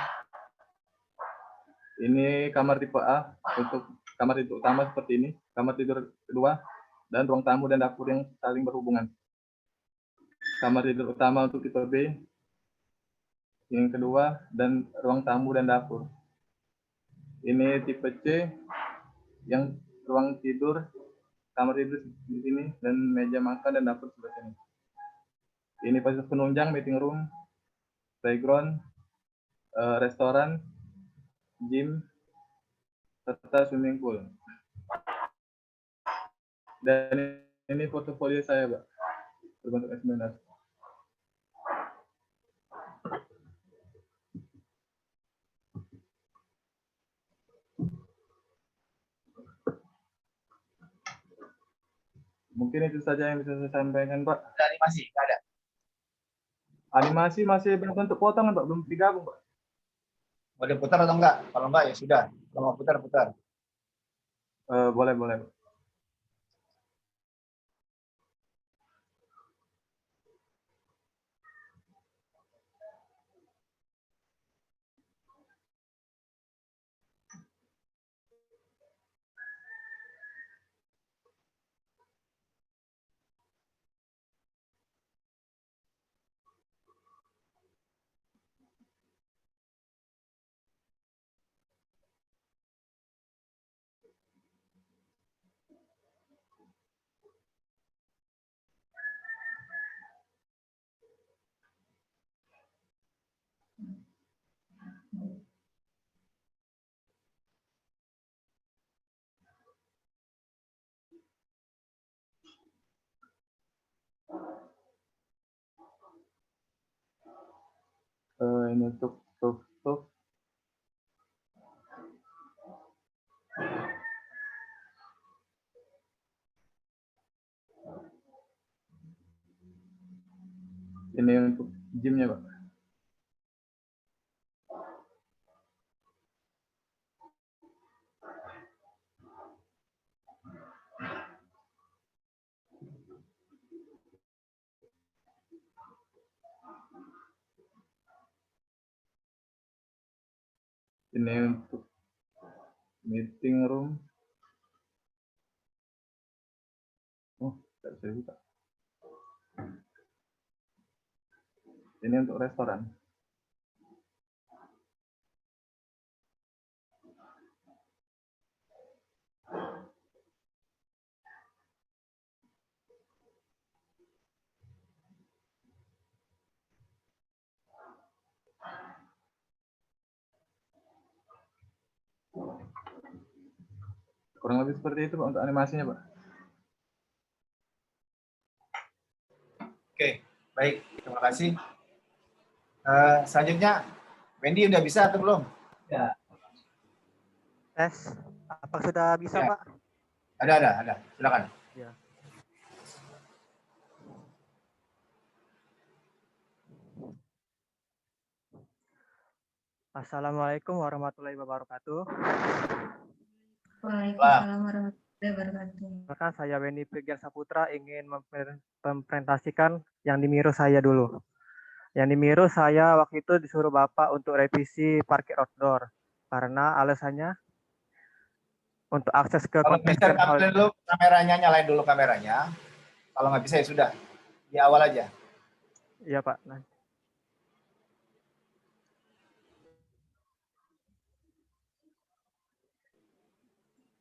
ini kamar tipe A, untuk kamar tidur utama seperti ini, kamar tidur kedua, dan ruang tamu dan dapur yang saling berhubungan. Kamar tidur utama untuk tipe B, yang kedua, dan ruang tamu dan dapur. Ini tipe C, yang ruang tidur, kamar tidur di sini, dan meja makan dan dapur sebelah sini. Ini fasilitas penunjang, meeting room, playground, restoran, gym, serta swimming pool. Dan ini portofolio saya, Pak, berbentuk S19. Mungkin itu saja yang bisa saya sampaikan, Pak. Ada animasi? Nggak ada. Animasi masih berbentuk potongan, Pak, belum digabung, Pak. Mau diputar atau enggak? Kalau enggak ya sudah. Kalau mau putar. Boleh, boleh. Ini untuk ini untuk gymnya, Pak. Ini untuk meeting room. Oh, tidak bisa buka. Ini untuk restoran. Kurang lebih seperti itu, Pak, untuk animasinya, Pak. Oke, baik. Terima kasih. Selanjutnya, Wendy udah bisa atau belum? Ya. Tes, apa sudah bisa, Ya. Pak? Ada. Silakan. Ya. Assalamualaikum warahmatullahi wabarakatuh. Waalaikumsalam warahmatullahi wabarakatuh. Maka saya Wendy Prigian Saputra ingin mempresentasikan yang di Miro saya dulu. Yang di Miro saya waktu itu disuruh Bapak untuk revisi parkir outdoor. Karena alasannya untuk akses ke Kalau bisa convention hall. tampilin dulu kameranya, nyalain dulu kameranya. Kalau nggak bisa ya sudah. Di awal aja. Iya, Pak. Nah,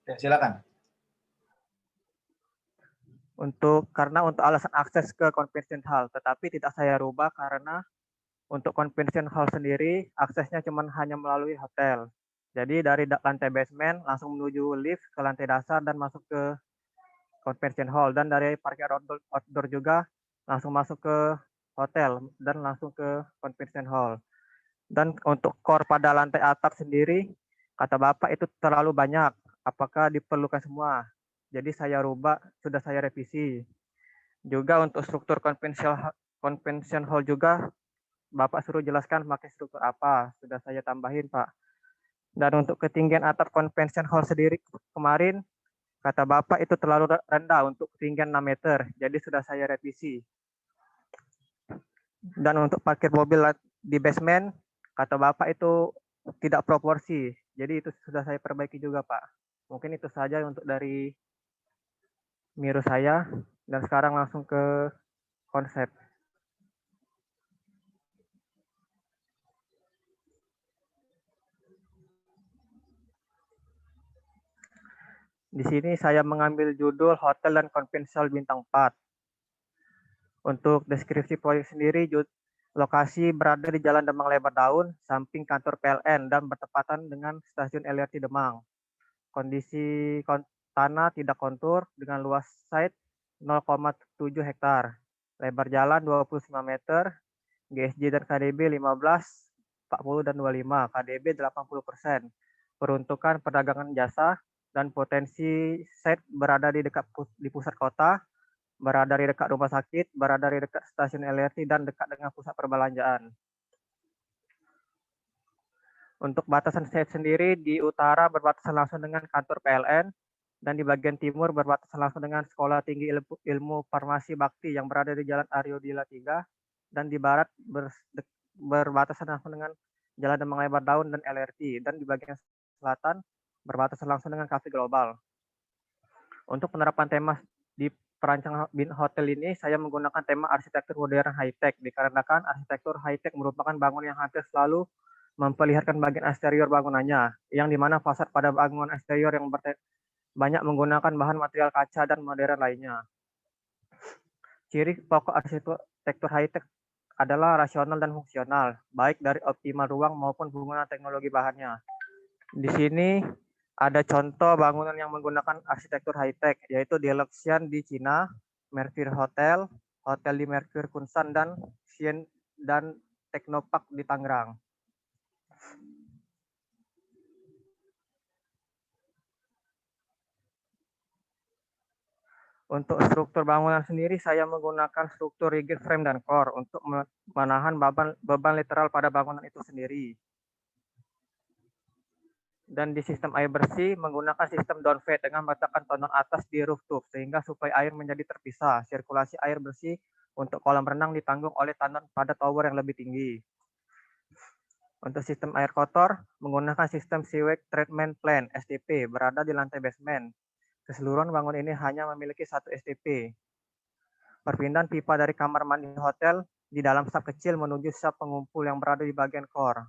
Ya, silakan. karena untuk alasan akses ke convention hall, tetapi tidak saya rubah karena untuk convention hall sendiri aksesnya hanya melalui hotel. Jadi dari lantai basement langsung menuju lift ke lantai dasar dan masuk ke convention hall, dan dari parkir outdoor juga langsung masuk ke hotel dan langsung ke convention hall. Dan untuk core pada lantai atap sendiri, kata Bapak itu terlalu banyak. Apakah diperlukan semua? Jadi saya rubah, sudah saya revisi. Juga untuk struktur convention hall juga, Bapak suruh jelaskan pakai struktur apa. Sudah saya tambahin, Pak. Dan untuk ketinggian atap convention hall sendiri kemarin, kata Bapak itu terlalu rendah untuk ketinggian 6 meter. Jadi sudah saya revisi. Dan untuk parkir mobil di basement, kata Bapak itu tidak proporsi. Jadi itu sudah saya perbaiki juga, Pak. Mungkin itu saja untuk dari Miro saya. Dan sekarang langsung ke konsep. Di sini saya mengambil judul Hotel dan Convention Bintang 4. Untuk deskripsi proyek sendiri, lokasi berada di Jalan Demang Lebar Daun, samping kantor PLN dan bertepatan dengan stasiun LRT Demang. Kondisi tanah tidak kontur dengan luas site 0,7 hektar. Lebar jalan 25 meter, GSJ dan KDB 15, 40 dan 25, KDB 80%. Peruntukan perdagangan jasa dan potensi site berada di pusat kota, berada di dekat rumah sakit, berada di dekat stasiun LRT, dan dekat dengan pusat perbelanjaan. Untuk batasan site sendiri, di utara berbatasan langsung dengan kantor PLN, dan di bagian timur berbatasan langsung dengan Sekolah Tinggi Ilmu Farmasi Bakti yang berada di Jalan Aryo Dila 3, dan di barat berbatasan langsung dengan Jalan Demang Lebar Daun dan LRT, dan di bagian selatan berbatasan langsung dengan Cafe Global. Untuk penerapan tema di perancang hotel ini, saya menggunakan tema arsitektur modern high-tech, dikarenakan arsitektur high-tech merupakan bangunan yang hampir selalu memperlihatkan bagian eksterior bangunannya, yang dimana fasad pada bangunan eksterior yang banyak menggunakan bahan material kaca dan modern lainnya. Ciri pokok arsitektur high-tech adalah rasional dan fungsional, baik dari optimal ruang maupun penggunaan teknologi bahannya. Di sini ada contoh bangunan yang menggunakan arsitektur high-tech, yaitu di Luxian di Cina, Mercure Hotel, Hotel di Mercure Kunsan, dan Sien dan Teknopark di Tangerang. Untuk struktur bangunan sendiri, saya menggunakan struktur rigid frame dan core untuk menahan beban literal pada bangunan itu sendiri. Dan di sistem air bersih menggunakan sistem downfade dengan meletakkan tonton atas di rooftop sehingga supaya air menjadi terpisah. Sirkulasi air bersih untuk kolam renang ditanggung oleh tandon pada tower yang lebih tinggi. Untuk sistem air kotor menggunakan sistem sewage treatment plant STP berada di lantai basement. Keseluruhan bangunan ini hanya memiliki satu STP. Perpindahan pipa dari kamar mandi hotel di dalam sap kecil menuju sap pengumpul yang berada di bagian core.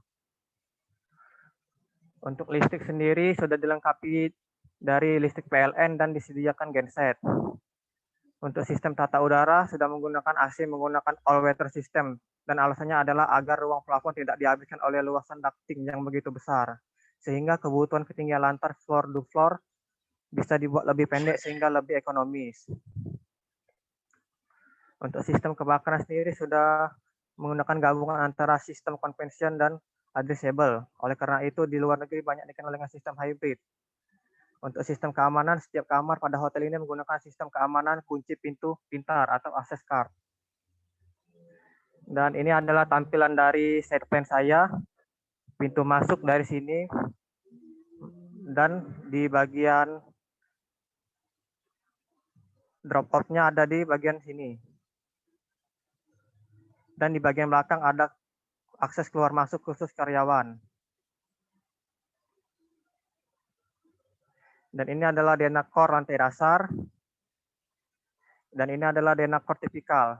Untuk listrik sendiri sudah dilengkapi dari listrik PLN dan disediakan genset. Untuk sistem tata udara sudah menggunakan AC menggunakan all weather system, dan alasannya adalah agar ruang plafon tidak dihabiskan oleh luasan ducting yang begitu besar, sehingga kebutuhan ketinggian lantai floor to floor bisa dibuat lebih pendek sehingga lebih ekonomis. Untuk sistem kebakaran sendiri sudah menggunakan gabungan antara sistem convention dan addressable. Oleh karena itu, di luar negeri banyak dikenal dengan sistem hybrid. Untuk sistem keamanan, setiap kamar pada hotel ini menggunakan sistem keamanan kunci pintu pintar atau access card. Dan ini adalah tampilan dari side plan saya. Pintu masuk dari sini. Dan di bagian drop off-nya ada di bagian sini. Dan di bagian belakang ada akses keluar masuk khusus karyawan. Dan ini adalah denah core lantai dasar. Dan ini adalah denah core tipikal.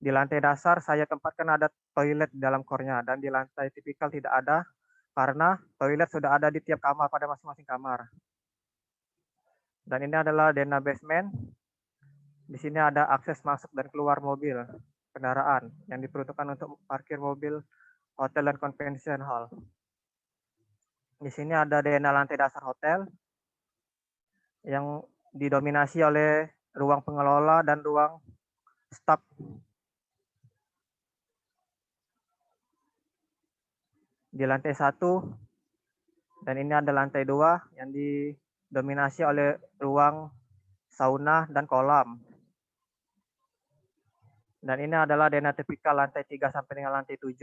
Di lantai dasar saya tempatkan ada toilet di dalam core-nya. Dan di lantai tipikal tidak ada karena toilet sudah ada di tiap kamar pada masing-masing kamar. Dan ini adalah denah basement. Di sini ada akses masuk dan keluar mobil kendaraan yang diperuntukkan untuk parkir mobil hotel dan convention hall. Di sini ada denah lantai dasar hotel yang didominasi oleh ruang pengelola dan ruang staf. Di lantai 1 dan ini ada lantai 2 yang didominasi oleh ruang sauna dan kolam. Dan ini adalah denah tipikal lantai 3 sampai dengan lantai 7.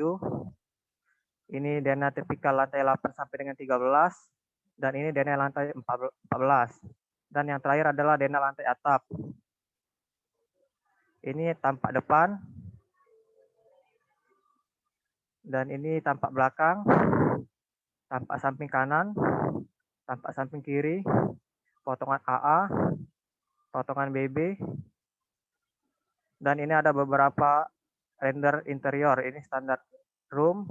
Ini denah tipikal lantai 8 sampai dengan 13. Dan ini denah lantai 14. Dan yang terakhir adalah denah lantai atap. Ini tampak depan. Dan ini tampak belakang. Tampak samping kanan. Tampak samping kiri. Potongan AA. Potongan BB. Dan ini ada beberapa render interior. Ini standar room,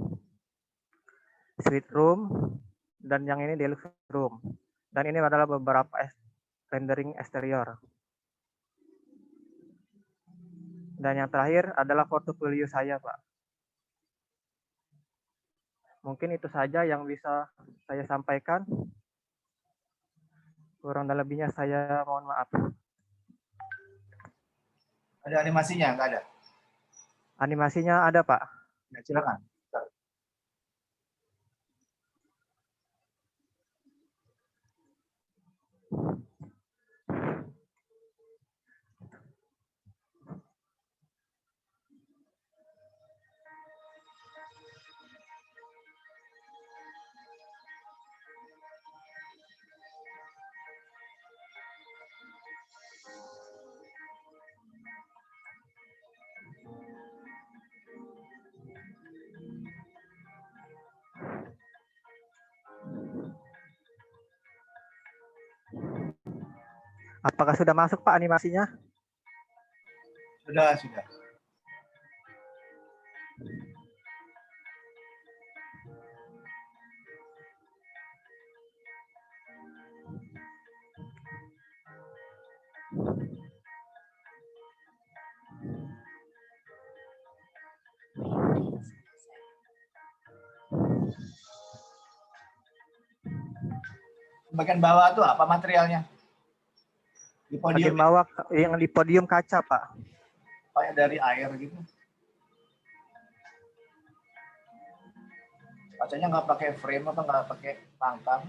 suite room, dan yang ini deluxe room. Dan ini adalah beberapa rendering eksterior. Dan yang terakhir adalah portofolio saya, Pak. Mungkin itu saja yang bisa saya sampaikan. Kurang dan lebihnya saya mohon maaf. Ada animasinya? Nggak ada? Animasinya ada, Pak. Ya, silakan. Apakah sudah masuk, Pak, animasinya? Sudah, sudah. Bagian bawah tuh apa materialnya? Di podium. Bagian bawah yang di podium kaca, Pak. Kayak dari air gitu. Kacanya nggak pakai frame atau nggak pakai tangkang?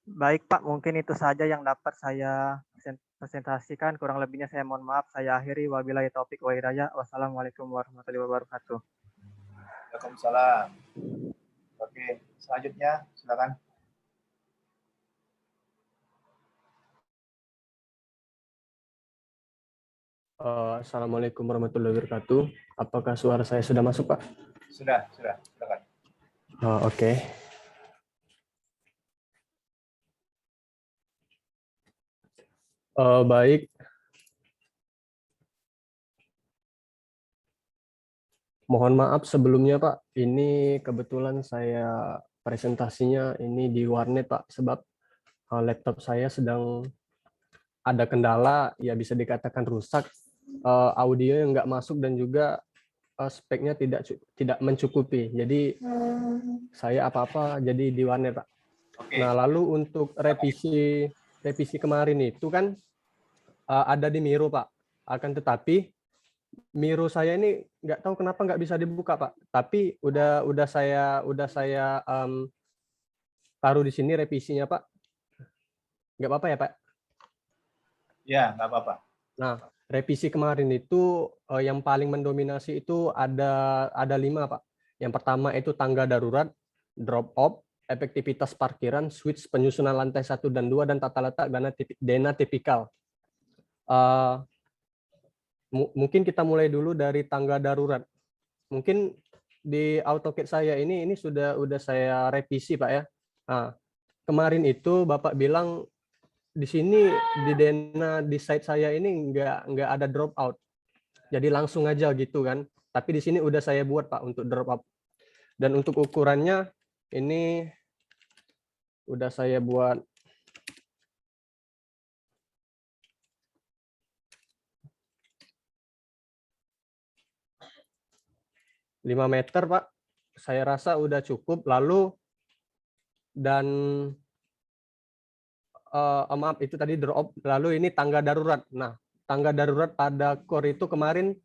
Baik Pak, mungkin itu saja yang dapat saya presentasikan. Kurang lebihnya saya mohon maaf. Saya akhiri. Wabillahi taufik wa hidayah. Wassalamualaikum warahmatullahi wabarakatuh. Waalaikumsalam. Oke, selanjutnya silakan. Assalamualaikum warahmatullahi wabarakatuh. Apakah suara saya sudah masuk, Pak? Sudah, silakan. Oke. Baik. Mohon maaf sebelumnya, Pak. Ini kebetulan saya presentasinya ini di warnet, Pak, sebab laptop saya sedang ada kendala, ya bisa dikatakan rusak. Audio yang nggak masuk dan juga speknya tidak mencukupi. Jadi saya apa-apa jadi di warnet, Pak. Oke. Nah, lalu untuk revisi kemarin itu kan ada di Miro, Pak. Akan tetapi Miro saya ini nggak tahu kenapa nggak bisa dibuka, Pak. Tapi udah saya taruh di sini revisinya, Pak. Nggak apa-apa ya, Pak? Ya, nggak apa-apa. Nah, revisi kemarin itu yang paling mendominasi itu ada 5, Pak. Yang pertama itu tangga darurat, drop off, efektivitas parkiran, switch penyusunan lantai 1 dan 2, dan tata letak dana tipikal. Mungkin kita mulai dulu dari tangga darurat. Mungkin di AutoCAD saya ini sudah saya revisi, Pak ya. Nah, kemarin itu Bapak bilang di sini di site saya ini nggak ada drop out. Jadi langsung aja gitu kan. Tapi di sini udah saya buat, Pak, untuk drop out. Dan untuk ukurannya ini udah saya buat 5 meter, Pak. Saya rasa udah cukup. Lalu dan maaf, itu tadi drop. Lalu ini tangga darurat. Nah, tangga darurat pada core itu kemarin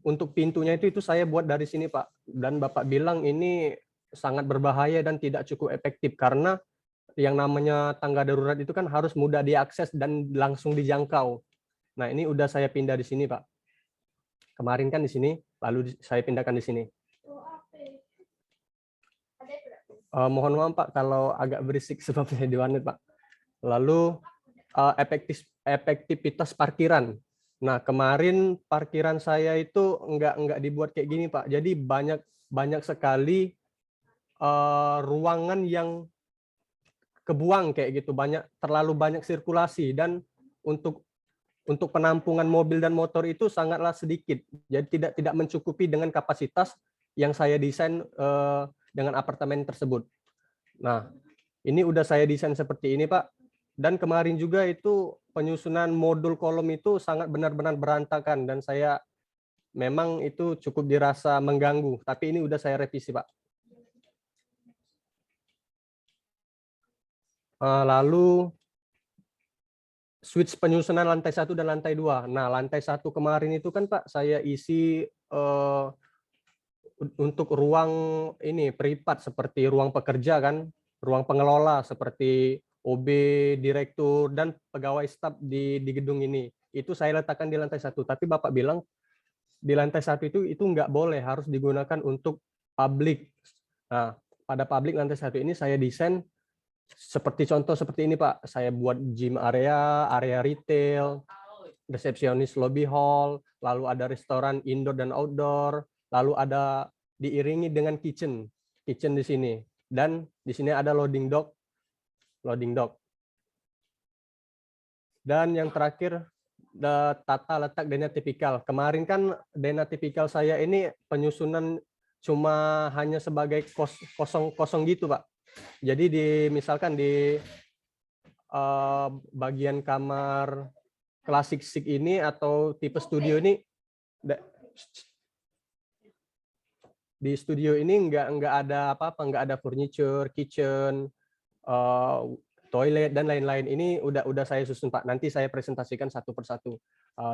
untuk pintunya itu saya buat dari sini, Pak. Dan Bapak bilang ini sangat berbahaya dan tidak cukup efektif karena yang namanya tangga darurat itu kan harus mudah diakses dan langsung dijangkau. Nah, ini udah saya pindah di sini, Pak. Kemarin kan di sini, lalu saya pindahkan di sini. Mohon maaf, Pak, kalau agak berisik sebab saya di warnet, Pak. Lalu efektivitas parkiran. Nah, kemarin parkiran saya itu enggak dibuat kayak gini, Pak. Jadi banyak sekali ruangan yang kebuang kayak gitu, terlalu banyak sirkulasi, dan untuk penampungan mobil dan motor itu sangatlah sedikit. Jadi tidak mencukupi dengan kapasitas yang saya desain dengan apartemen tersebut. Nah, ini udah saya desain seperti ini, Pak. Dan kemarin juga itu penyusunan modul kolom itu sangat benar-benar berantakan dan saya memang itu cukup dirasa mengganggu. Tapi ini udah saya revisi, Pak. Lalu switch penyusunan lantai 1 dan lantai 2. Nah, lantai 1 kemarin itu kan, Pak, saya isi untuk ruang ini privat seperti ruang pekerja kan, ruang pengelola seperti OB, direktur, dan pegawai staf di gedung ini. Itu saya letakkan di lantai 1. Tapi Bapak bilang di lantai 1 itu nggak boleh, harus digunakan untuk publik. Nah, pada publik lantai 1 ini saya desain seperti contoh seperti ini, Pak. Saya buat gym area retail, resepsionis lobby hall, lalu ada restoran indoor dan outdoor, lalu ada diiringi dengan kitchen di sini. Dan di sini ada loading dock. Dan yang terakhir, tata letak dana tipikal. Kemarin kan dana tipikal saya ini penyusunan cuma hanya sebagai kosong gitu, Pak. Jadi misalkan di bagian kamar klasik chic ini atau tipe studio ini, di studio ini nggak ada apa-apa, nggak ada furniture, kitchen, toilet dan lain-lain. Ini udah saya susun, Pak. Nanti saya presentasikan satu persatu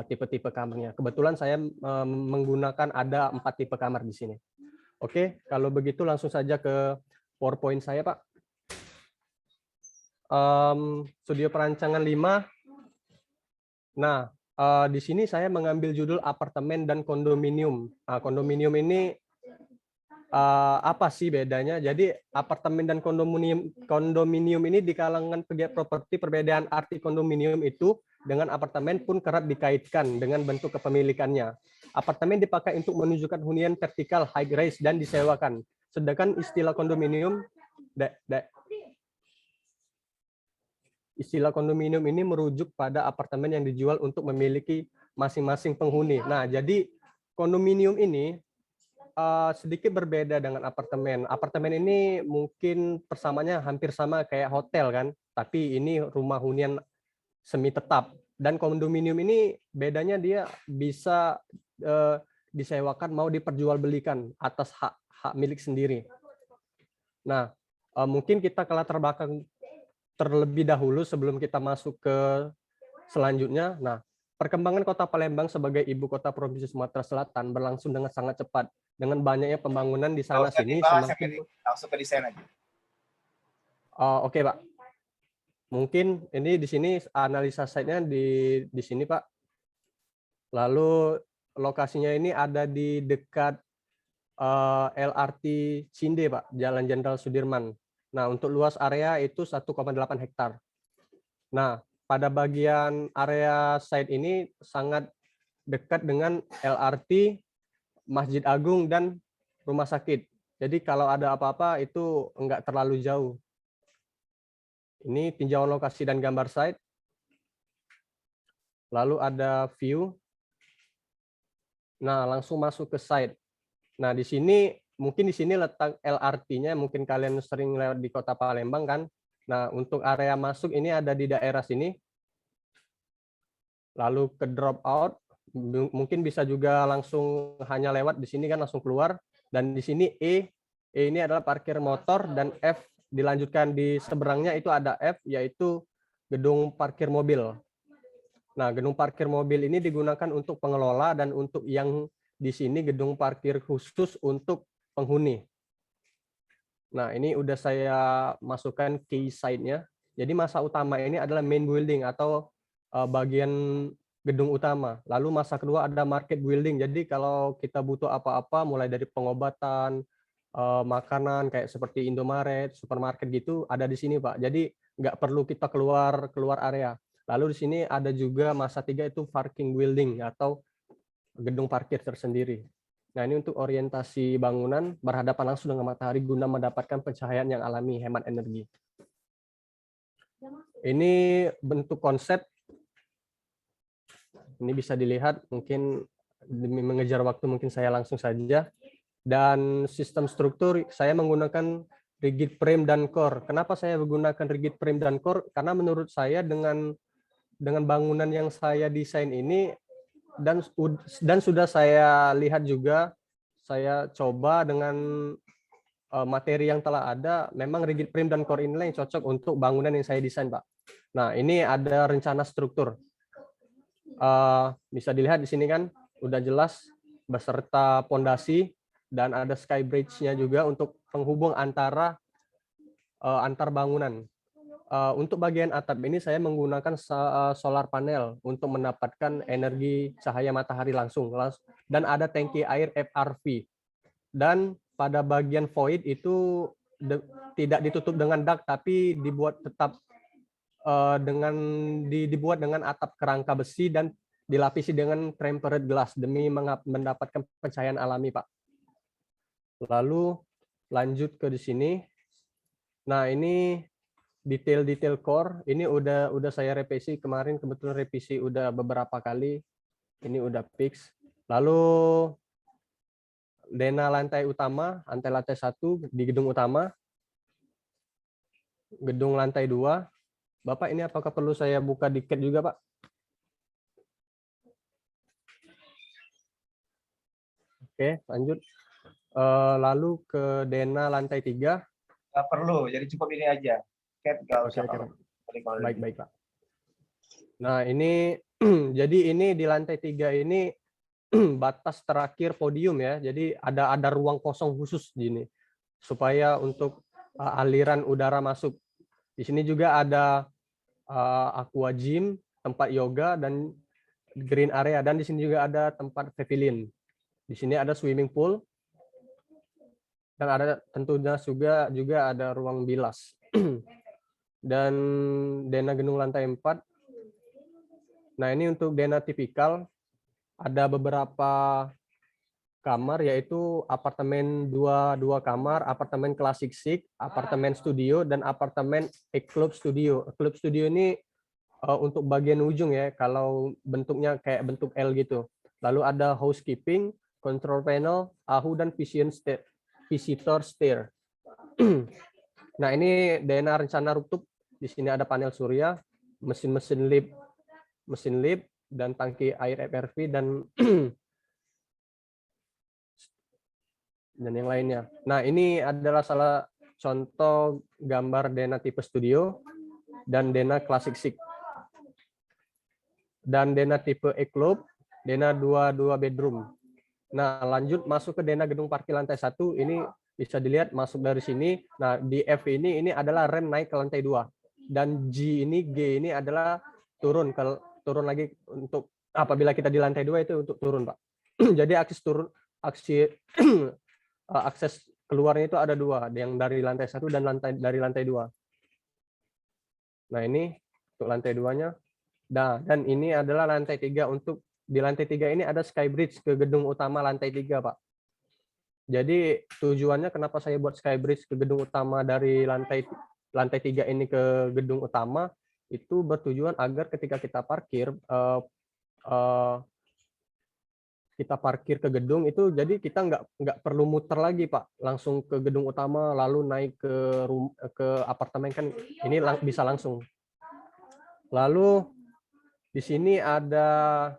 tipe-tipe kamarnya. Kebetulan saya menggunakan ada 4 tipe kamar di sini. Oke, kalau begitu langsung saja ke PowerPoint saya, Pak. studio perancangan 5. Nah, di sini saya mengambil judul apartemen dan kondominium. Nah, kondominium ini apa sih bedanya? Jadi apartemen dan kondominium ini di kalangan pegiat properti, perbedaan arti kondominium itu dengan apartemen pun kerap dikaitkan dengan bentuk kepemilikannya. Apartemen dipakai untuk menunjukkan hunian vertikal, high rise, dan disewakan. Sedangkan istilah kondominium ini merujuk pada apartemen yang dijual untuk memiliki masing-masing penghuni. Nah, jadi kondominium ini sedikit berbeda dengan apartemen. Apartemen ini mungkin persamaannya hampir sama kayak hotel kan, tapi ini rumah hunian semi tetap. Dan kondominium ini bedanya dia bisa disewakan mau diperjualbelikan atas hak milik sendiri. Nah, mungkin kita ke latar belakang terlebih dahulu sebelum kita masuk ke selanjutnya. Nah, perkembangan Kota Palembang sebagai ibu kota Provinsi Sumatera Selatan berlangsung dengan sangat cepat. Dengan banyaknya pembangunan di sana sini semakin langsung ke desain aja. Oke, Pak. Mungkin ini di sini analisa site-nya di sini, Pak. Lalu lokasinya ini ada di dekat LRT Cinde, Pak, Jalan Jenderal Sudirman. Nah, untuk luas area itu 1,8 hektar. Nah, pada bagian area site ini sangat dekat dengan LRT, Masjid Agung, dan rumah sakit. Jadi kalau ada apa-apa itu enggak terlalu jauh. Ini tinjauan lokasi dan gambar site. Lalu ada view. Nah, langsung masuk ke site. Nah, di sini mungkin di sini letak LRT-nya, mungkin kalian sering lewat di Kota Palembang kan. Nah, untuk area masuk ini ada di daerah sini. Lalu ke drop out, mungkin bisa juga langsung hanya lewat di sini kan, langsung keluar. Dan di sini E ini adalah parkir motor, dan F dilanjutkan di seberangnya itu ada F, yaitu gedung parkir mobil. Nah, gedung parkir mobil ini digunakan untuk pengelola, dan untuk yang di sini gedung parkir khusus untuk penghuni. Nah, ini udah saya masukkan key site-nya. Jadi masa utama ini adalah main building atau bagian gedung utama. Lalu masa kedua ada market building. Jadi kalau kita butuh apa-apa, mulai dari pengobatan, makanan kayak seperti Indomaret, supermarket gitu, ada di sini, Pak. Jadi nggak perlu kita keluar area. Lalu di sini ada juga masa 3 itu parking building atau gedung parkir tersendiri. Nah, ini untuk orientasi bangunan berhadapan langsung dengan matahari guna mendapatkan pencahayaan yang alami, hemat energi. Ini bentuk konsep. Ini bisa dilihat, mungkin demi mengejar waktu mungkin saya langsung saja. Dan sistem struktur saya menggunakan rigid frame dan core. Kenapa saya menggunakan rigid frame dan core? Karena menurut saya dengan bangunan yang saya desain ini dan sudah saya lihat juga, saya coba dengan materi yang telah ada, memang rigid frame dan core inilah yang cocok untuk bangunan yang saya desain, Pak. Nah, ini ada rencana struktur. Bisa dilihat di sini kan, udah jelas beserta pondasi, dan ada sky bridge-nya juga untuk penghubung antar bangunan. Untuk bagian atap ini saya menggunakan solar panel untuk mendapatkan energi cahaya matahari langsung, dan ada tangki air FRV. Dan pada bagian void itu tidak ditutup dengan dak, tapi dibuat tetap dibuat dengan atap kerangka besi dan dilapisi dengan tempered glass demi mendapatkan pencahayaan alami, Pak. Lalu lanjut ke di sini. Nah, ini detail core ini udah saya revisi kemarin, kebetulan revisi udah beberapa kali. Ini udah fix. Lalu dena lantai utama, lantai 1 di gedung utama. Gedung lantai 2. Bapak, ini apakah perlu saya buka diket juga, Pak? Oke, lanjut. Lalu ke dena lantai 3. Nggak perlu, jadi cukup ini aja. Baik, Pak. Nah, ini jadi ini di lantai 3 ini batas terakhir podium ya. Jadi ada ruang kosong khusus gini supaya untuk aliran udara masuk. Di sini juga ada aqua gym, tempat yoga, dan green area. Dan di sini juga ada tempat pavilion. Di sini ada swimming pool. Dan ada tentunya juga ada ruang bilas. Dan Dena gedung lantai 4. Nah, ini untuk Dena tipikal. Ada beberapa kamar, yaitu apartemen dua kamar, apartemen klasik chic, apartemen studio, dan apartemen club studio. Club studio ini untuk bagian ujung ya, kalau bentuknya kayak bentuk L gitu. Lalu ada housekeeping, control panel, AHU, dan visitor stair. Nah, ini Dena rencana rooftop. Di sini ada panel surya, mesin lift, dan tangki air FRV, dan yang lainnya. Nah, ini adalah salah contoh gambar Dena tipe studio dan Dena klasik chic. Dan Dena tipe E-Club, Dena 2 bedroom. Nah, lanjut masuk ke Dena gedung parkir lantai 1. Ini bisa dilihat masuk dari sini. Nah, di F ini adalah rem naik ke lantai 2. Dan G ini adalah turun lagi untuk apabila kita di lantai 2 itu untuk turun, Pak. Jadi akses keluarnya itu ada 2, yang dari lantai 1 dan dari lantai 2. Nah, ini untuk lantai 2-nya. Nah, dan ini adalah lantai 3. Untuk di lantai 3 ini ada skybridge ke gedung utama lantai 3, Pak. Jadi tujuannya kenapa saya buat skybridge ke gedung utama dari lantai 3 ini ke gedung utama, itu bertujuan agar ketika kita parkir ke gedung itu, jadi kita nggak perlu muter lagi, Pak, langsung ke gedung utama lalu naik ke apartemen, kan ini bisa langsung. Lalu di sini ada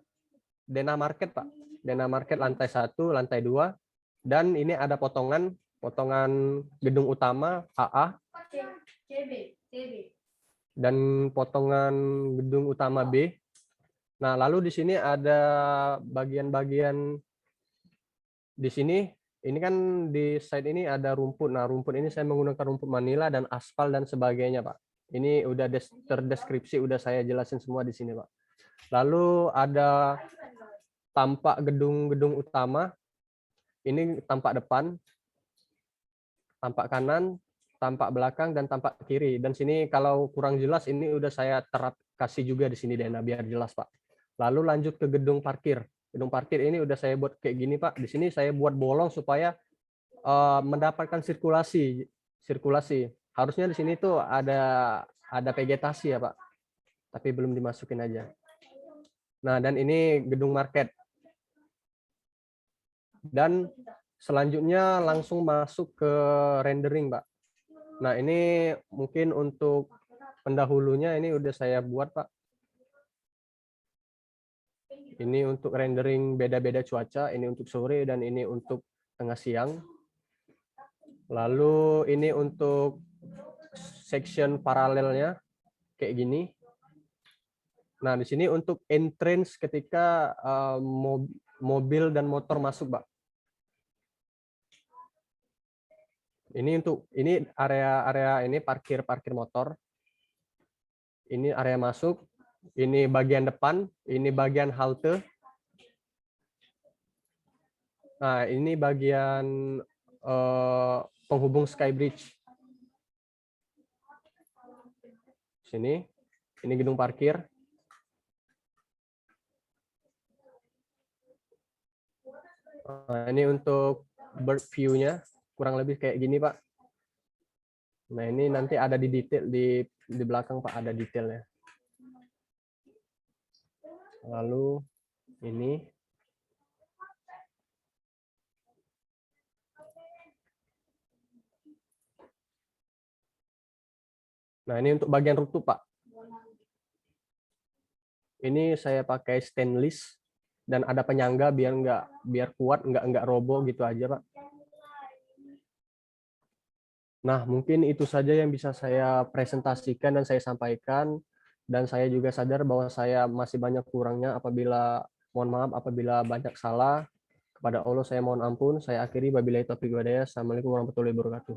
Dena Market, Pak, Dena Market lantai 1, lantai 2, dan ini ada potongan gedung utama AA dan potongan gedung utama B. Nah, lalu di sini ada bagian-bagian di sini. Ini kan di side ini ada rumput. Nah, rumput ini saya menggunakan rumput Manila dan aspal dan sebagainya, Pak. Ini udah terdeskripsi, udah saya jelasin semua di sini, Pak. Lalu ada tampak gedung utama. Ini tampak depan, tampak kanan, tampak belakang, dan tampak kiri. Dan sini kalau kurang jelas ini udah saya kasih juga di sini Dena biar jelas, Pak. Lalu lanjut ke gedung parkir. Gedung parkir ini udah saya buat kayak gini, Pak. Di sini saya buat bolong supaya mendapatkan sirkulasi. Harusnya di sini tuh ada vegetasi ya, Pak. Tapi belum dimasukin aja. Nah, dan ini gedung market. Dan selanjutnya langsung masuk ke rendering, Pak. Nah, ini mungkin untuk pendahulunya ini udah saya buat, Pak. Ini untuk rendering beda-beda cuaca, ini untuk sore, dan ini untuk tengah siang. Lalu ini untuk section paralelnya kayak gini. Nah, di sini untuk entrance ketika mobil dan motor masuk, Pak. Ini area ini parkir motor. Ini area masuk. Ini bagian depan, ini bagian halte. Nah, ini bagian penghubung skybridge. Sini, ini gedung parkir. Nah, ini untuk bird view-nya, kurang lebih kayak gini, Pak. Nah, ini nanti ada di detail di belakang, Pak, ada detailnya. Lalu ini. Nah, ini untuk bagian rooftop, Pak. Ini saya pakai stainless dan ada penyangga biar kuat, nggak roboh gitu aja, Pak. Nah, mungkin itu saja yang bisa saya presentasikan dan saya sampaikan. Dan saya juga sadar bahwa saya masih banyak kurangnya, mohon maaf apabila banyak salah. Kepada Allah saya mohon ampun. Saya akhiri, wabillahi taufiq wal hidayah. Assalamualaikum warahmatullahi wabarakatuh.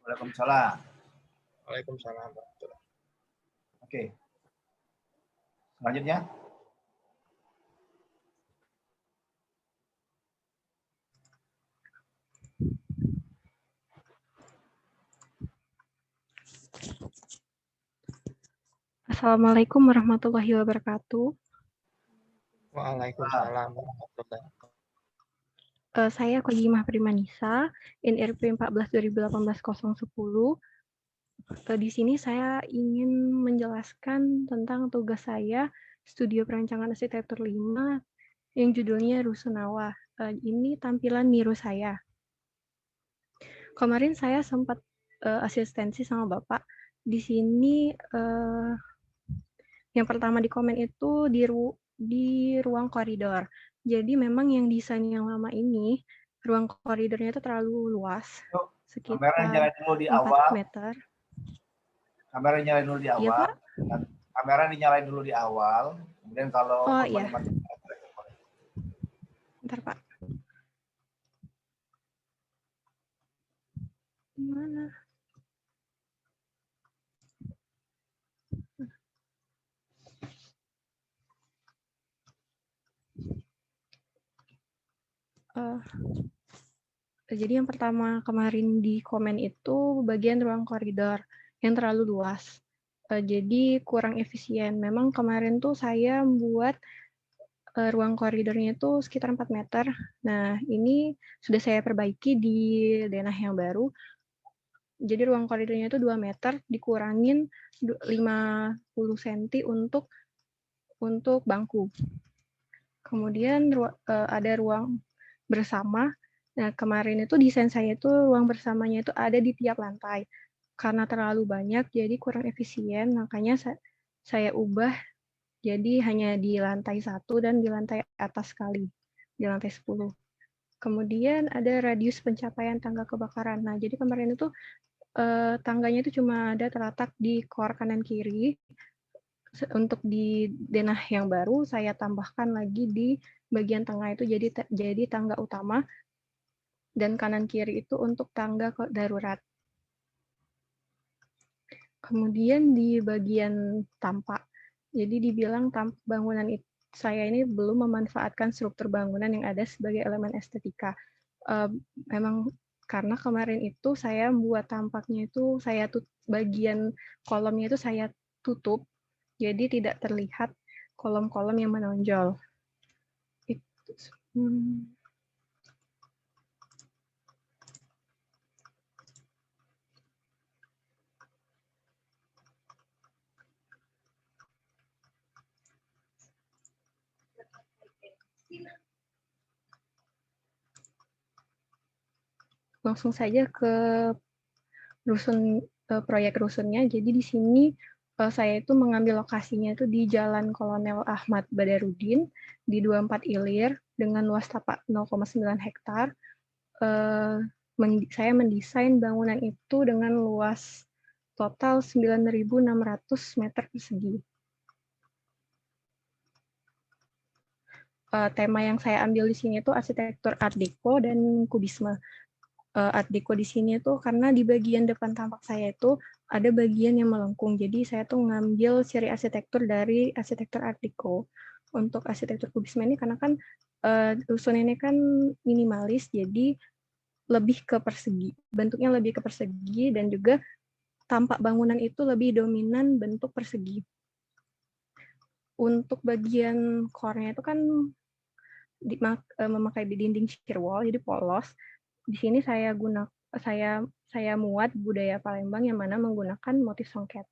Waalaikumsalam. Waalaikumsalam warahmatullahi. Oke. Selanjutnya. Assalamualaikum warahmatullahi wabarakatuh. Waalaikumsalam warahmatullahi wabarakatuh. Saya Kojimah Primanisa, NRP 14/2018-010. Di sini saya ingin menjelaskan tentang tugas saya Studio Perancangan Arsitektur 5 yang judulnya Rusunawa. Ini tampilan Miro saya. Kemarin saya sempat asistensi sama Bapak. Di sini yang pertama di komen itu di ruang koridor. Jadi memang yang desain yang lama ini, ruang koridornya itu terlalu luas, Kamera nyalain dulu di 4 awal. meter. Kamera nyalain dulu di awal. Iya, Pak? Kamera dinyalain dulu di awal. Kemudian kalau Iya. Bentar, Pak. Gimana? Jadi yang pertama kemarin di komen itu bagian ruang koridor yang terlalu luas. Jadi kurang efisien. Memang kemarin tuh saya buat ruang koridornya itu sekitar 4 meter. Nah, ini sudah saya perbaiki di denah yang baru. Jadi ruang koridornya itu 2 meter, dikurangin 50 cm untuk bangku. Kemudian ada ruang bersama. Nah, kemarin itu desain saya itu ruang bersamanya itu ada di tiap lantai. Karena terlalu banyak, jadi kurang efisien, makanya saya ubah jadi hanya di lantai 1 dan di lantai atas sekali, di lantai 10. Kemudian ada radius pencapaian tangga kebakaran. Nah, jadi kemarin itu tangganya itu cuma ada terletak di core kanan kiri. Untuk di denah yang baru, saya tambahkan lagi di bagian tengah itu jadi tangga utama, dan kanan kiri itu untuk tangga darurat. Kemudian di bagian tampak, jadi dibilang bangunan saya ini belum memanfaatkan struktur bangunan yang ada sebagai elemen estetika. Memang karena kemarin itu saya buat tampaknya itu bagian kolomnya itu saya tutup, jadi tidak terlihat kolom-kolom yang menonjol. Langsung saja ke proyek rusunnya. Jadi di sini saya itu mengambil lokasinya itu di Jalan Kolonel Ahmad Badarudin di 24 Ilir dengan luas tapak 0,9 hektar. Saya mendesain bangunan itu dengan luas total 9.600 meter persegi. Tema yang saya ambil di sini itu arsitektur Art Deco dan Kubisme. Art Deco di sini tuh karena di bagian depan tampak saya itu ada bagian yang melengkung. Jadi saya tuh ngambil ciri arsitektur dari arsitektur Art Deco. Untuk arsitektur Kubisme ini karena kan rusun ini kan minimalis, jadi lebih ke persegi. Bentuknya lebih ke persegi dan juga tampak bangunan itu lebih dominan bentuk persegi. Untuk bagian core-nya itu kan memakai dinding shear wall, jadi polos. Di sini saya muat budaya Palembang yang mana menggunakan motif songket.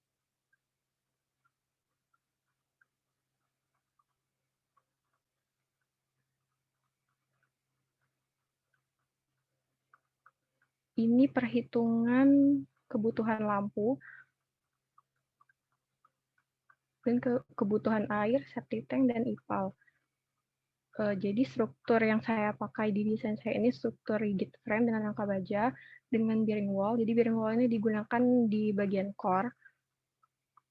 Ini perhitungan kebutuhan lampu dan kebutuhan air, septic tank, dan IPAL. Jadi struktur yang saya pakai di desain saya ini struktur rigid frame dengan rangka baja dengan bearing wall. Jadi bearing wall ini digunakan di bagian core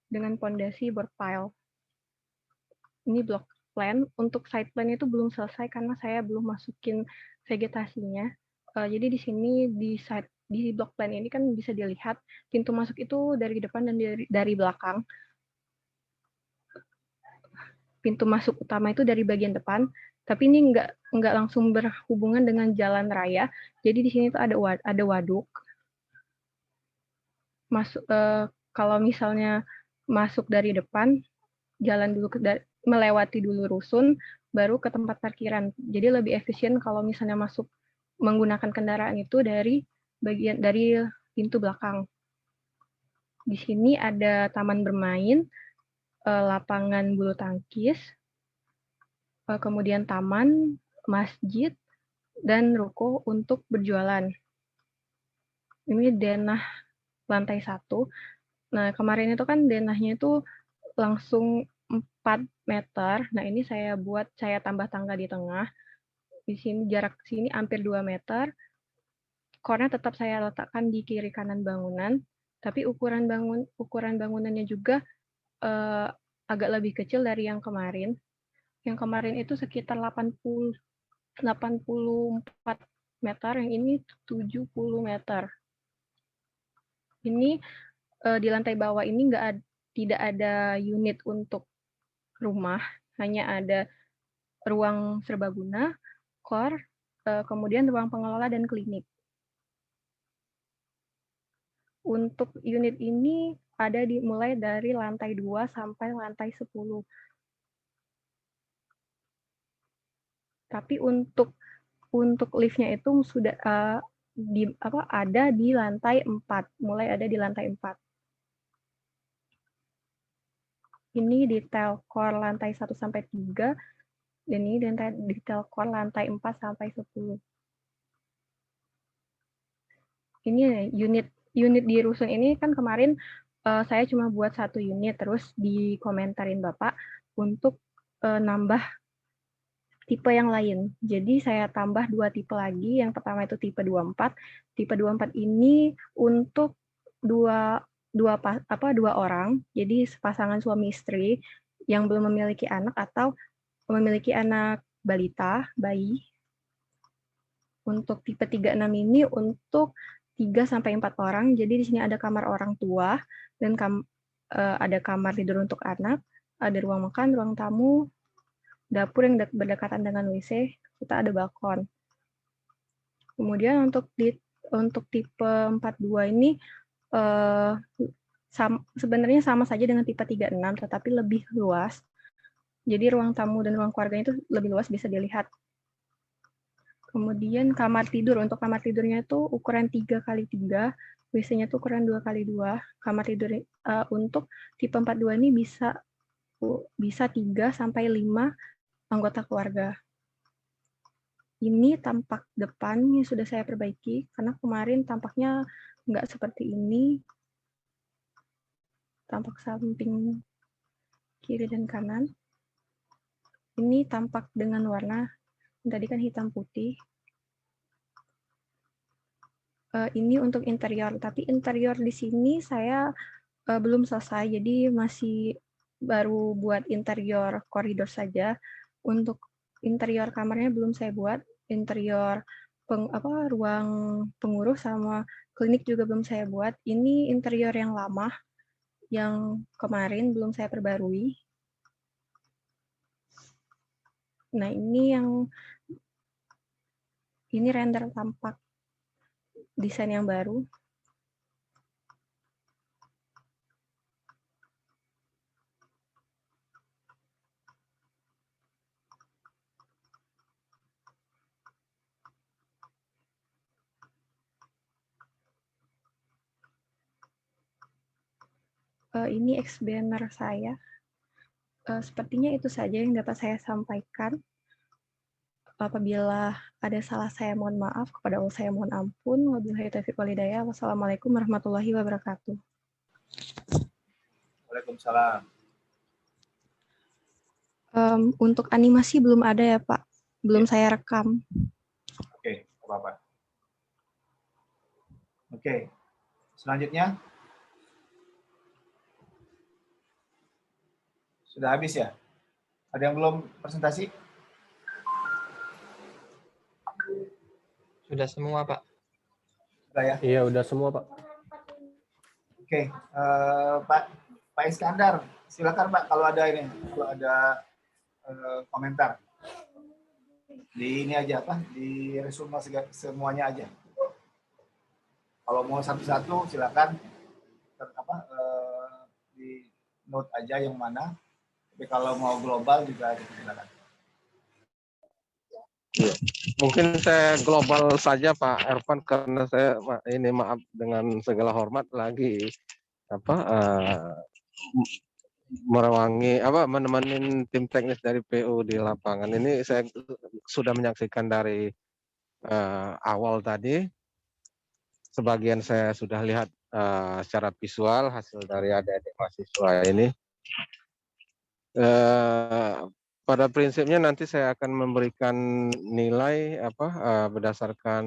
dengan pondasi board pile. Ini block plan. Untuk side plan itu belum selesai karena saya belum masukin vegetasinya. Jadi di sini di side di block plan ini kan bisa dilihat pintu masuk itu dari depan dan dari belakang. Pintu masuk utama itu dari bagian depan, tapi ini nggak langsung berhubungan dengan jalan raya. Jadi di sini tuh ada waduk. Masuk kalau misalnya masuk dari depan, jalan dulu melewati dulu rusun, baru ke tempat parkiran. Jadi lebih efisien kalau misalnya masuk menggunakan kendaraan itu dari pintu belakang. Di sini ada taman bermain, lapangan bulu tangkis, kemudian taman, masjid, dan ruko untuk berjualan. Ini denah lantai 1. Nah, kemarin itu kan denahnya itu langsung 4 meter. Nah, ini saya tambah tangga di tengah. Di sini jarak sini hampir 2 meter. Core-nya tetap saya letakkan di kiri kanan bangunan, tapi ukuran bangunannya juga agak lebih kecil dari yang kemarin. Yang kemarin itu sekitar 84 meter, yang ini 70 meter. Ini di lantai bawah ini tidak ada unit untuk rumah, hanya ada ruang serbaguna, core, kemudian ruang pengelola dan klinik. Untuk unit ini ada mulai dari lantai 2 sampai lantai 10. Tapi untuk liftnya itu sudah ada di lantai 4, mulai ada di lantai 4. Ini detail core lantai 1 sampai 3, dan ini detail core lantai 4 sampai 10. Ini unit di rusun ini kan kemarin saya cuma buat 1 unit, terus dikomentarin Bapak untuk nambah tipe yang lain. Jadi saya tambah 2 tipe lagi. Yang pertama itu tipe 24. Tipe 24 ini untuk dua orang, jadi pasangan suami istri yang belum memiliki anak atau memiliki anak balita, bayi. Untuk tipe 36 ini untuk 3 sampai 4 orang. Jadi di sini ada kamar orang tua dan ada kamar tidur untuk anak, ada ruang makan, ruang tamu, dapur yang berdekatan dengan WC, kita ada balkon. Kemudian untuk tipe 42 ini sebenarnya sama saja dengan tipe 36, tetapi lebih luas. Jadi ruang tamu dan ruang keluarganya itu lebih luas, bisa dilihat. Kemudian kamar tidur, untuk kamar tidurnya itu ukuran 3x3, WC-nya itu ukuran 2x2. Kamar tidur untuk tipe 42 ini bisa 3 sampai 5 anggota keluarga. Ini tampak depannya sudah saya perbaiki, karena kemarin tampaknya nggak seperti ini. Tampak samping kiri dan kanan. Ini tampak dengan warna, tadi kan hitam putih. Ini untuk interior, tapi interior di sini saya belum selesai, jadi masih baru buat interior koridor saja. Untuk interior kamarnya belum saya buat, interior ruang pengurus sama klinik juga belum saya buat. Ini interior yang lama, yang kemarin belum saya perbarui. Nah, ini render tampak desain yang baru. Ini X-banner saya. Sepertinya itu saja yang dapat saya sampaikan. Apabila ada salah saya mohon maaf, kepada Allah saya mohon ampun. Wabillahi taufiq wal hidayah. Wassalamualaikum warahmatullahi wabarakatuh. Waalaikumsalam. Untuk animasi belum ada ya Pak, belum saya rekam. Oke, apa-apa. Oke, selanjutnya. Sudah habis ya? Ada yang belum presentasi? Sudah semua, Pak. Udah ya? Iya, udah semua, Pak. Oke, Pak Iskandar, silakan Pak kalau ada ini, kalau ada komentar. Di ini aja apa? Di resume semuanya aja. Kalau mau satu-satu silakan di note aja yang mana. Tapi kalau mau global juga silakan. Mungkin saya global saja Pak Ervan, karena saya ini maaf dengan segala hormat lagi menemani tim teknis dari PU di lapangan. Ini saya sudah menyaksikan dari awal tadi. Sebagian saya sudah lihat secara visual hasil dari adik-adik mahasiswa ini. Pada prinsipnya nanti saya akan memberikan nilai berdasarkan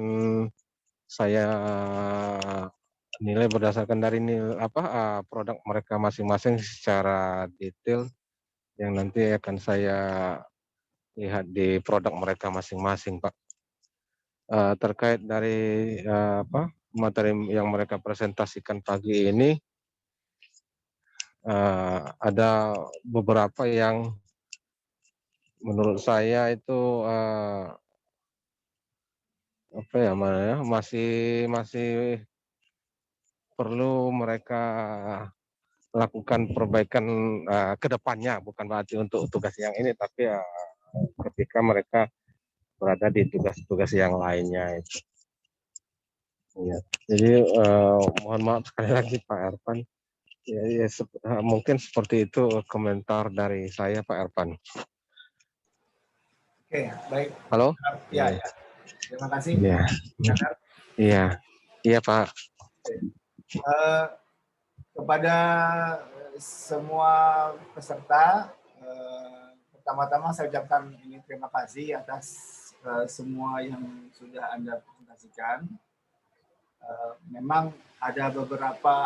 dari produk mereka masing-masing secara detail yang nanti akan saya lihat di produk mereka masing-masing, Pak. Terkait dari materi yang mereka presentasikan pagi ini, ada beberapa yang menurut saya itu masih perlu mereka lakukan perbaikan ke depannya, bukan berarti untuk tugas yang ini, tapi ketika mereka berada di tugas-tugas yang lainnya itu. Ya. Jadi mohon maaf sekali lagi Pak Ervan. Mungkin seperti itu komentar dari saya Pak Ervan. Oke, baik. Halo? Ya. Terima kasih. Iya Pak. Kepada semua peserta, pertama-tama saya ucapkan ini terima kasih atas semua yang sudah Anda presentasikan. Memang ada beberapa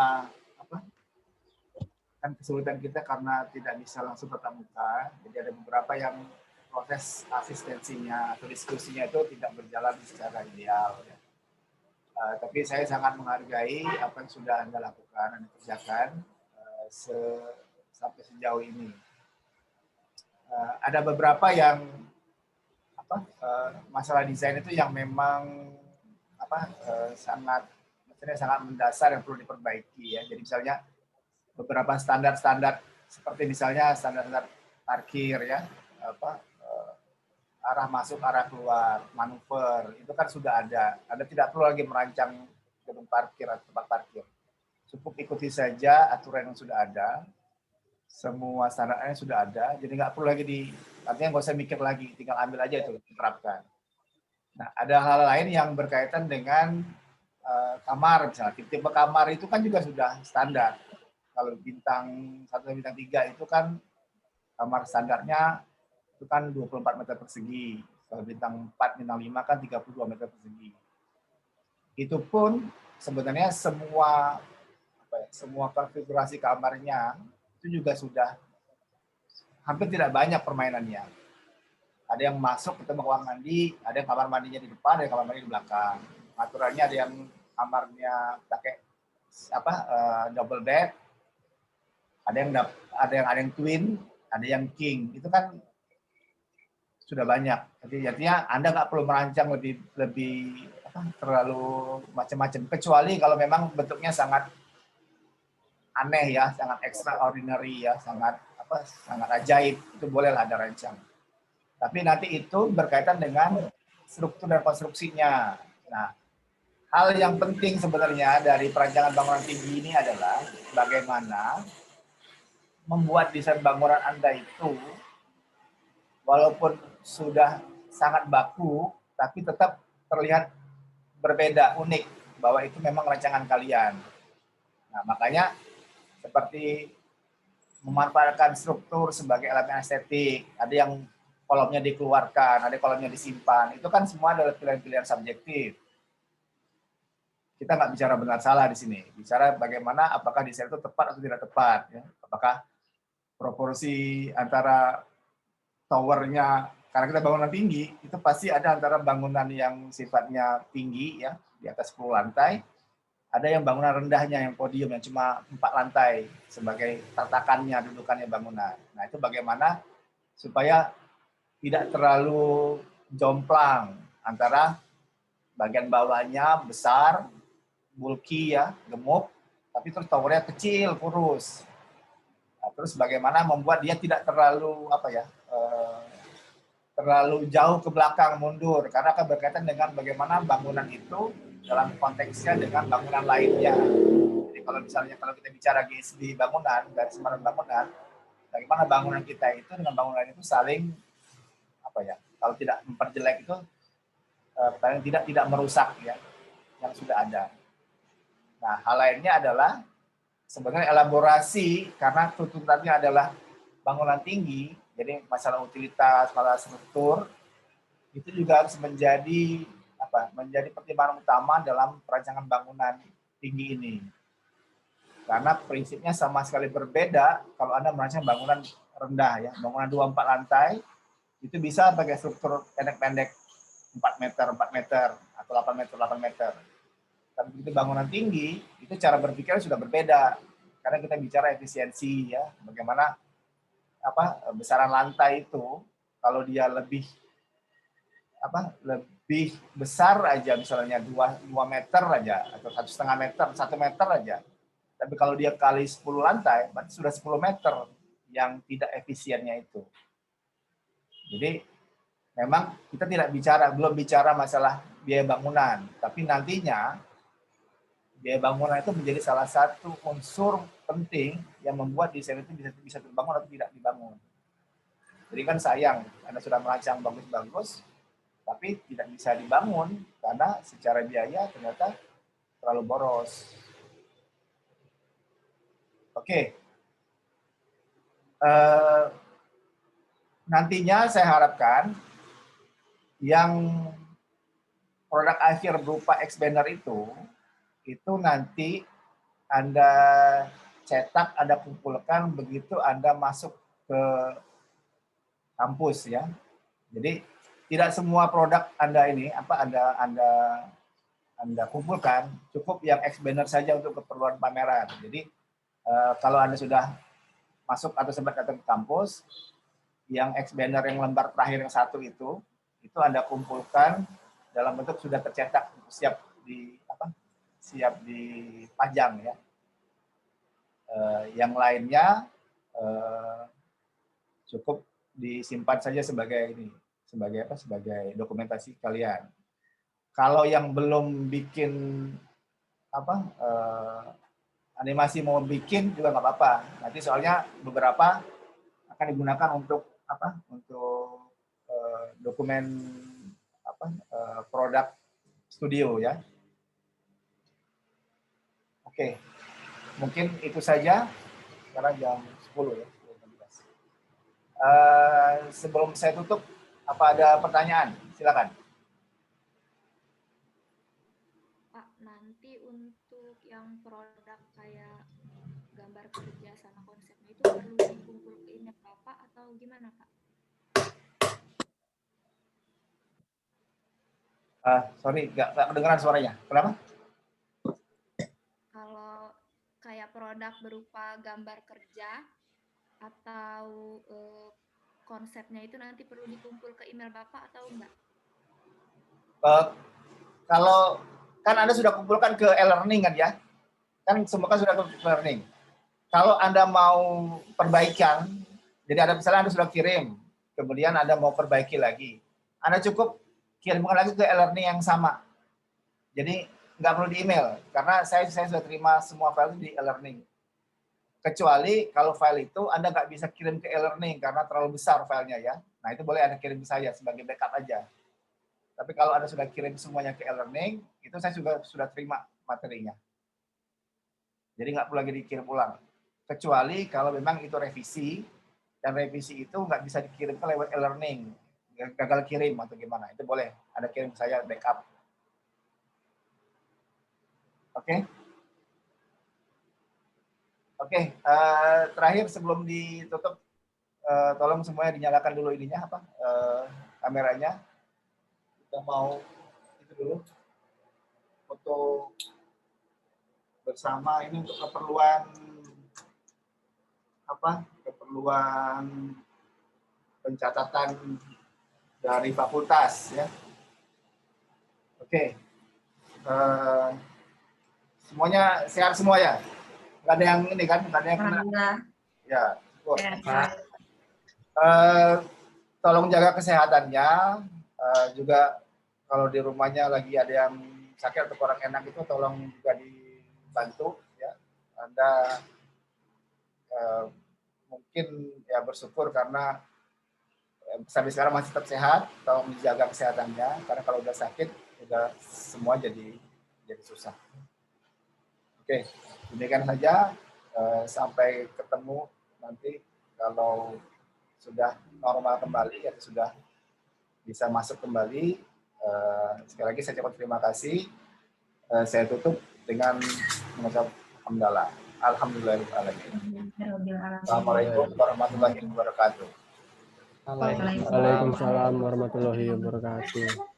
kan kesulitan kita karena tidak bisa langsung tatap muka, jadi ada beberapa yang proses asistensinya atau diskusinya itu tidak berjalan secara ideal. Ya. Tapi saya sangat menghargai apa yang sudah Anda lakukan dan kerjakan sampai sejauh ini. Ada beberapa yang masalah desain itu yang memang sangat mendasar yang perlu diperbaiki ya. Jadi misalnya beberapa standar-standar seperti misalnya standar-standar parkir ya, arah masuk, arah keluar, manuver, itu kan sudah ada. Anda tidak perlu lagi merancang gedung parkir atau tempat parkir. Cukup ikuti saja aturan yang sudah ada, semua standarnya sudah ada, jadi nggak perlu lagi artinya nggak usah mikir lagi, tinggal ambil aja itu, diterapkan. Nah, ada hal lain yang berkaitan dengan kamar, misalnya tipe kamar itu kan juga sudah standar. Kalau bintang 1 dan bintang 3 itu kan kamar standarnya itu kan 24 meter persegi. Kalau bintang 4, bintang 5 kan 32 meter persegi. Itu pun sebenarnya semua konfigurasi kamarnya itu juga sudah hampir tidak banyak permainannya. Ada yang masuk ketemu kamar mandi, ada yang kamar mandinya di depan, ada yang kamar mandi di belakang. Aturannya ada yang kamarnya pakai double bed, ada yang twin, ada yang king. Itu kan sudah banyak. Jadi artinya Anda nggak perlu merancang lebih terlalu macam-macam, kecuali kalau memang bentuknya sangat aneh ya, sangat extraordinary ya, sangat ajaib, itu bolehlah ada rancang. Tapi nanti itu berkaitan dengan struktur dan konstruksinya. Nah, hal yang penting sebenarnya dari perancangan bangunan tinggi ini adalah bagaimana membuat desain bangunan Anda itu walaupun sudah sangat baku, tapi tetap terlihat berbeda, unik, bahwa itu memang rancangan kalian. Nah, makanya seperti memanfaatkan struktur sebagai elemen estetik, ada yang kolomnya dikeluarkan, ada kolomnya disimpan, itu kan semua adalah pilihan-pilihan subjektif. Kita nggak bicara benar salah di sini, bicara bagaimana apakah desain itu tepat atau tidak tepat, ya. Apakah proporsi antara towernya, karena kita bangunan tinggi, itu pasti ada antara bangunan yang sifatnya tinggi ya, di atas 10 lantai, Ada yang bangunan rendahnya, yang podium, yang cuma 4 lantai sebagai tatakannya, dudukannya bangunan. Nah, itu bagaimana supaya tidak terlalu jomplang antara bagian bawahnya besar, bulky ya, gemuk, tapi terus towernya kecil, kurus. Nah, terus bagaimana membuat dia tidak terlalu terlalu jauh ke belakang, mundur, karena akan berkaitan dengan bagaimana bangunan itu dalam konteksnya dengan bangunan lainnya. Jadi kalau misalnya kalau kita bicara GSD bangunan, garis semaran bangunan, bagaimana bangunan kita itu dengan bangunan itu saling kalau tidak memperjelek itu paling tidak merusak ya yang sudah ada. Nah, hal lainnya adalah sebenarnya elaborasi, karena tuntutannya adalah bangunan tinggi, jadi masalah utilitas, masalah struktur itu juga harus menjadi pertimbangan utama dalam perancangan bangunan tinggi ini. Karena prinsipnya sama sekali berbeda kalau Anda merancang bangunan rendah ya, bangunan 2-4 lantai itu bisa pakai struktur pendek-pendek 4 meter atau 8 meter. Tapi begitu bangunan tinggi, itu cara berpikirnya sudah berbeda. Karena kita bicara efisiensi ya, bagaimana besaran lantai itu kalau dia lebih besar aja, misalnya 2 meter aja atau 1,5 meter, 1 meter aja. Tapi kalau dia kali 10 lantai, berarti sudah 10 meter yang tidak efisiennya itu. Jadi memang kita belum bicara masalah biaya bangunan, tapi nantinya biaya bangunan itu menjadi salah satu unsur penting yang membuat desain itu bisa terbangun atau tidak dibangun. Jadi kan sayang, Anda sudah merancang bagus-bagus, tapi tidak bisa dibangun karena secara biaya ternyata terlalu boros. Oke. Nantinya saya harapkan yang produk akhir berupa expander itu nanti Anda cetak, Anda kumpulkan begitu Anda masuk ke kampus ya. Jadi tidak semua produk Anda Anda kumpulkan, cukup yang expander saja untuk keperluan pameran. Jadi kalau Anda sudah masuk atau sempat datang ke kampus, yang expander yang lembar terakhir yang 1 itu Anda kumpulkan dalam bentuk sudah tercetak, siap dipajang ya. Yang lainnya cukup disimpan saja sebagai dokumentasi kalian. Kalau yang belum bikin animasi mau bikin juga nggak apa-apa. Nanti soalnya beberapa akan digunakan untuk dokumen produk studio ya. Oke, mungkin itu saja. Sekarang jam 10 ya. Sebelum saya tutup, apa ada pertanyaan? Silakan. Pak, nanti untuk yang produk kayak gambar kerja sama konsepnya itu perlu dikumpul ke email Bapak atau gimana, Pak? Sorry, nggak kedengeran suaranya. Kenapa? Kalau kayak produk berupa gambar kerja atau konsepnya itu nanti perlu dikumpul ke email Bapak atau enggak? Kalau kan Anda sudah kumpulkan ke e-learning kan ya? Kan semua kan sudah ke e-learning. Kalau Anda mau perbaikan, jadi misalnya Anda sudah kirim, kemudian Anda mau perbaiki lagi, Anda cukup kirimkan lagi ke e-learning yang sama. Jadi nggak perlu di email, karena saya sudah terima semua file di e-learning. Kecuali kalau file itu Anda nggak bisa kirim ke e-learning karena terlalu besar filenya ya. Nah itu boleh Anda kirim ke saya sebagai backup aja. Tapi kalau Anda sudah kirim semuanya ke e-learning, itu saya juga sudah terima materinya. Jadi nggak perlu lagi dikirim ulang. Kecuali kalau memang itu revisi, dan revisi itu nggak bisa dikirim ke lewat e-learning, gagal kirim atau gimana, itu boleh Anda kirim ke saya backup. Oke. Oke, terakhir sebelum ditutup, tolong semuanya dinyalakan dulu ininya kameranya. Kita mau itu dulu foto bersama ini untuk keperluan pencatatan dari fakultas ya. Oke. Semuanya sehat semua ya? Nggak ada yang ini kan? Nggak ada yang kena? Alhamdulillah. Ya. Sehat. Tolong jaga kesehatannya. Juga kalau di rumahnya lagi ada yang sakit atau kurang enak itu tolong juga dibantu ya. Anda mungkin ya bersyukur karena sampai sekarang masih tetap sehat, tolong menjaga kesehatannya karena kalau udah sakit udah semua jadi susah. Oke, demikian saja, sampai ketemu nanti kalau sudah normal kembali atau sudah bisa masuk kembali. Sekali lagi saya ucapkan terima kasih. Saya tutup dengan mengucap hamdalah. Alhamdulillahirrahmanirrahim. Assalamualaikum warahmatullahi wabarakatuh. Waalaikumsalam warahmatullahi wabarakatuh.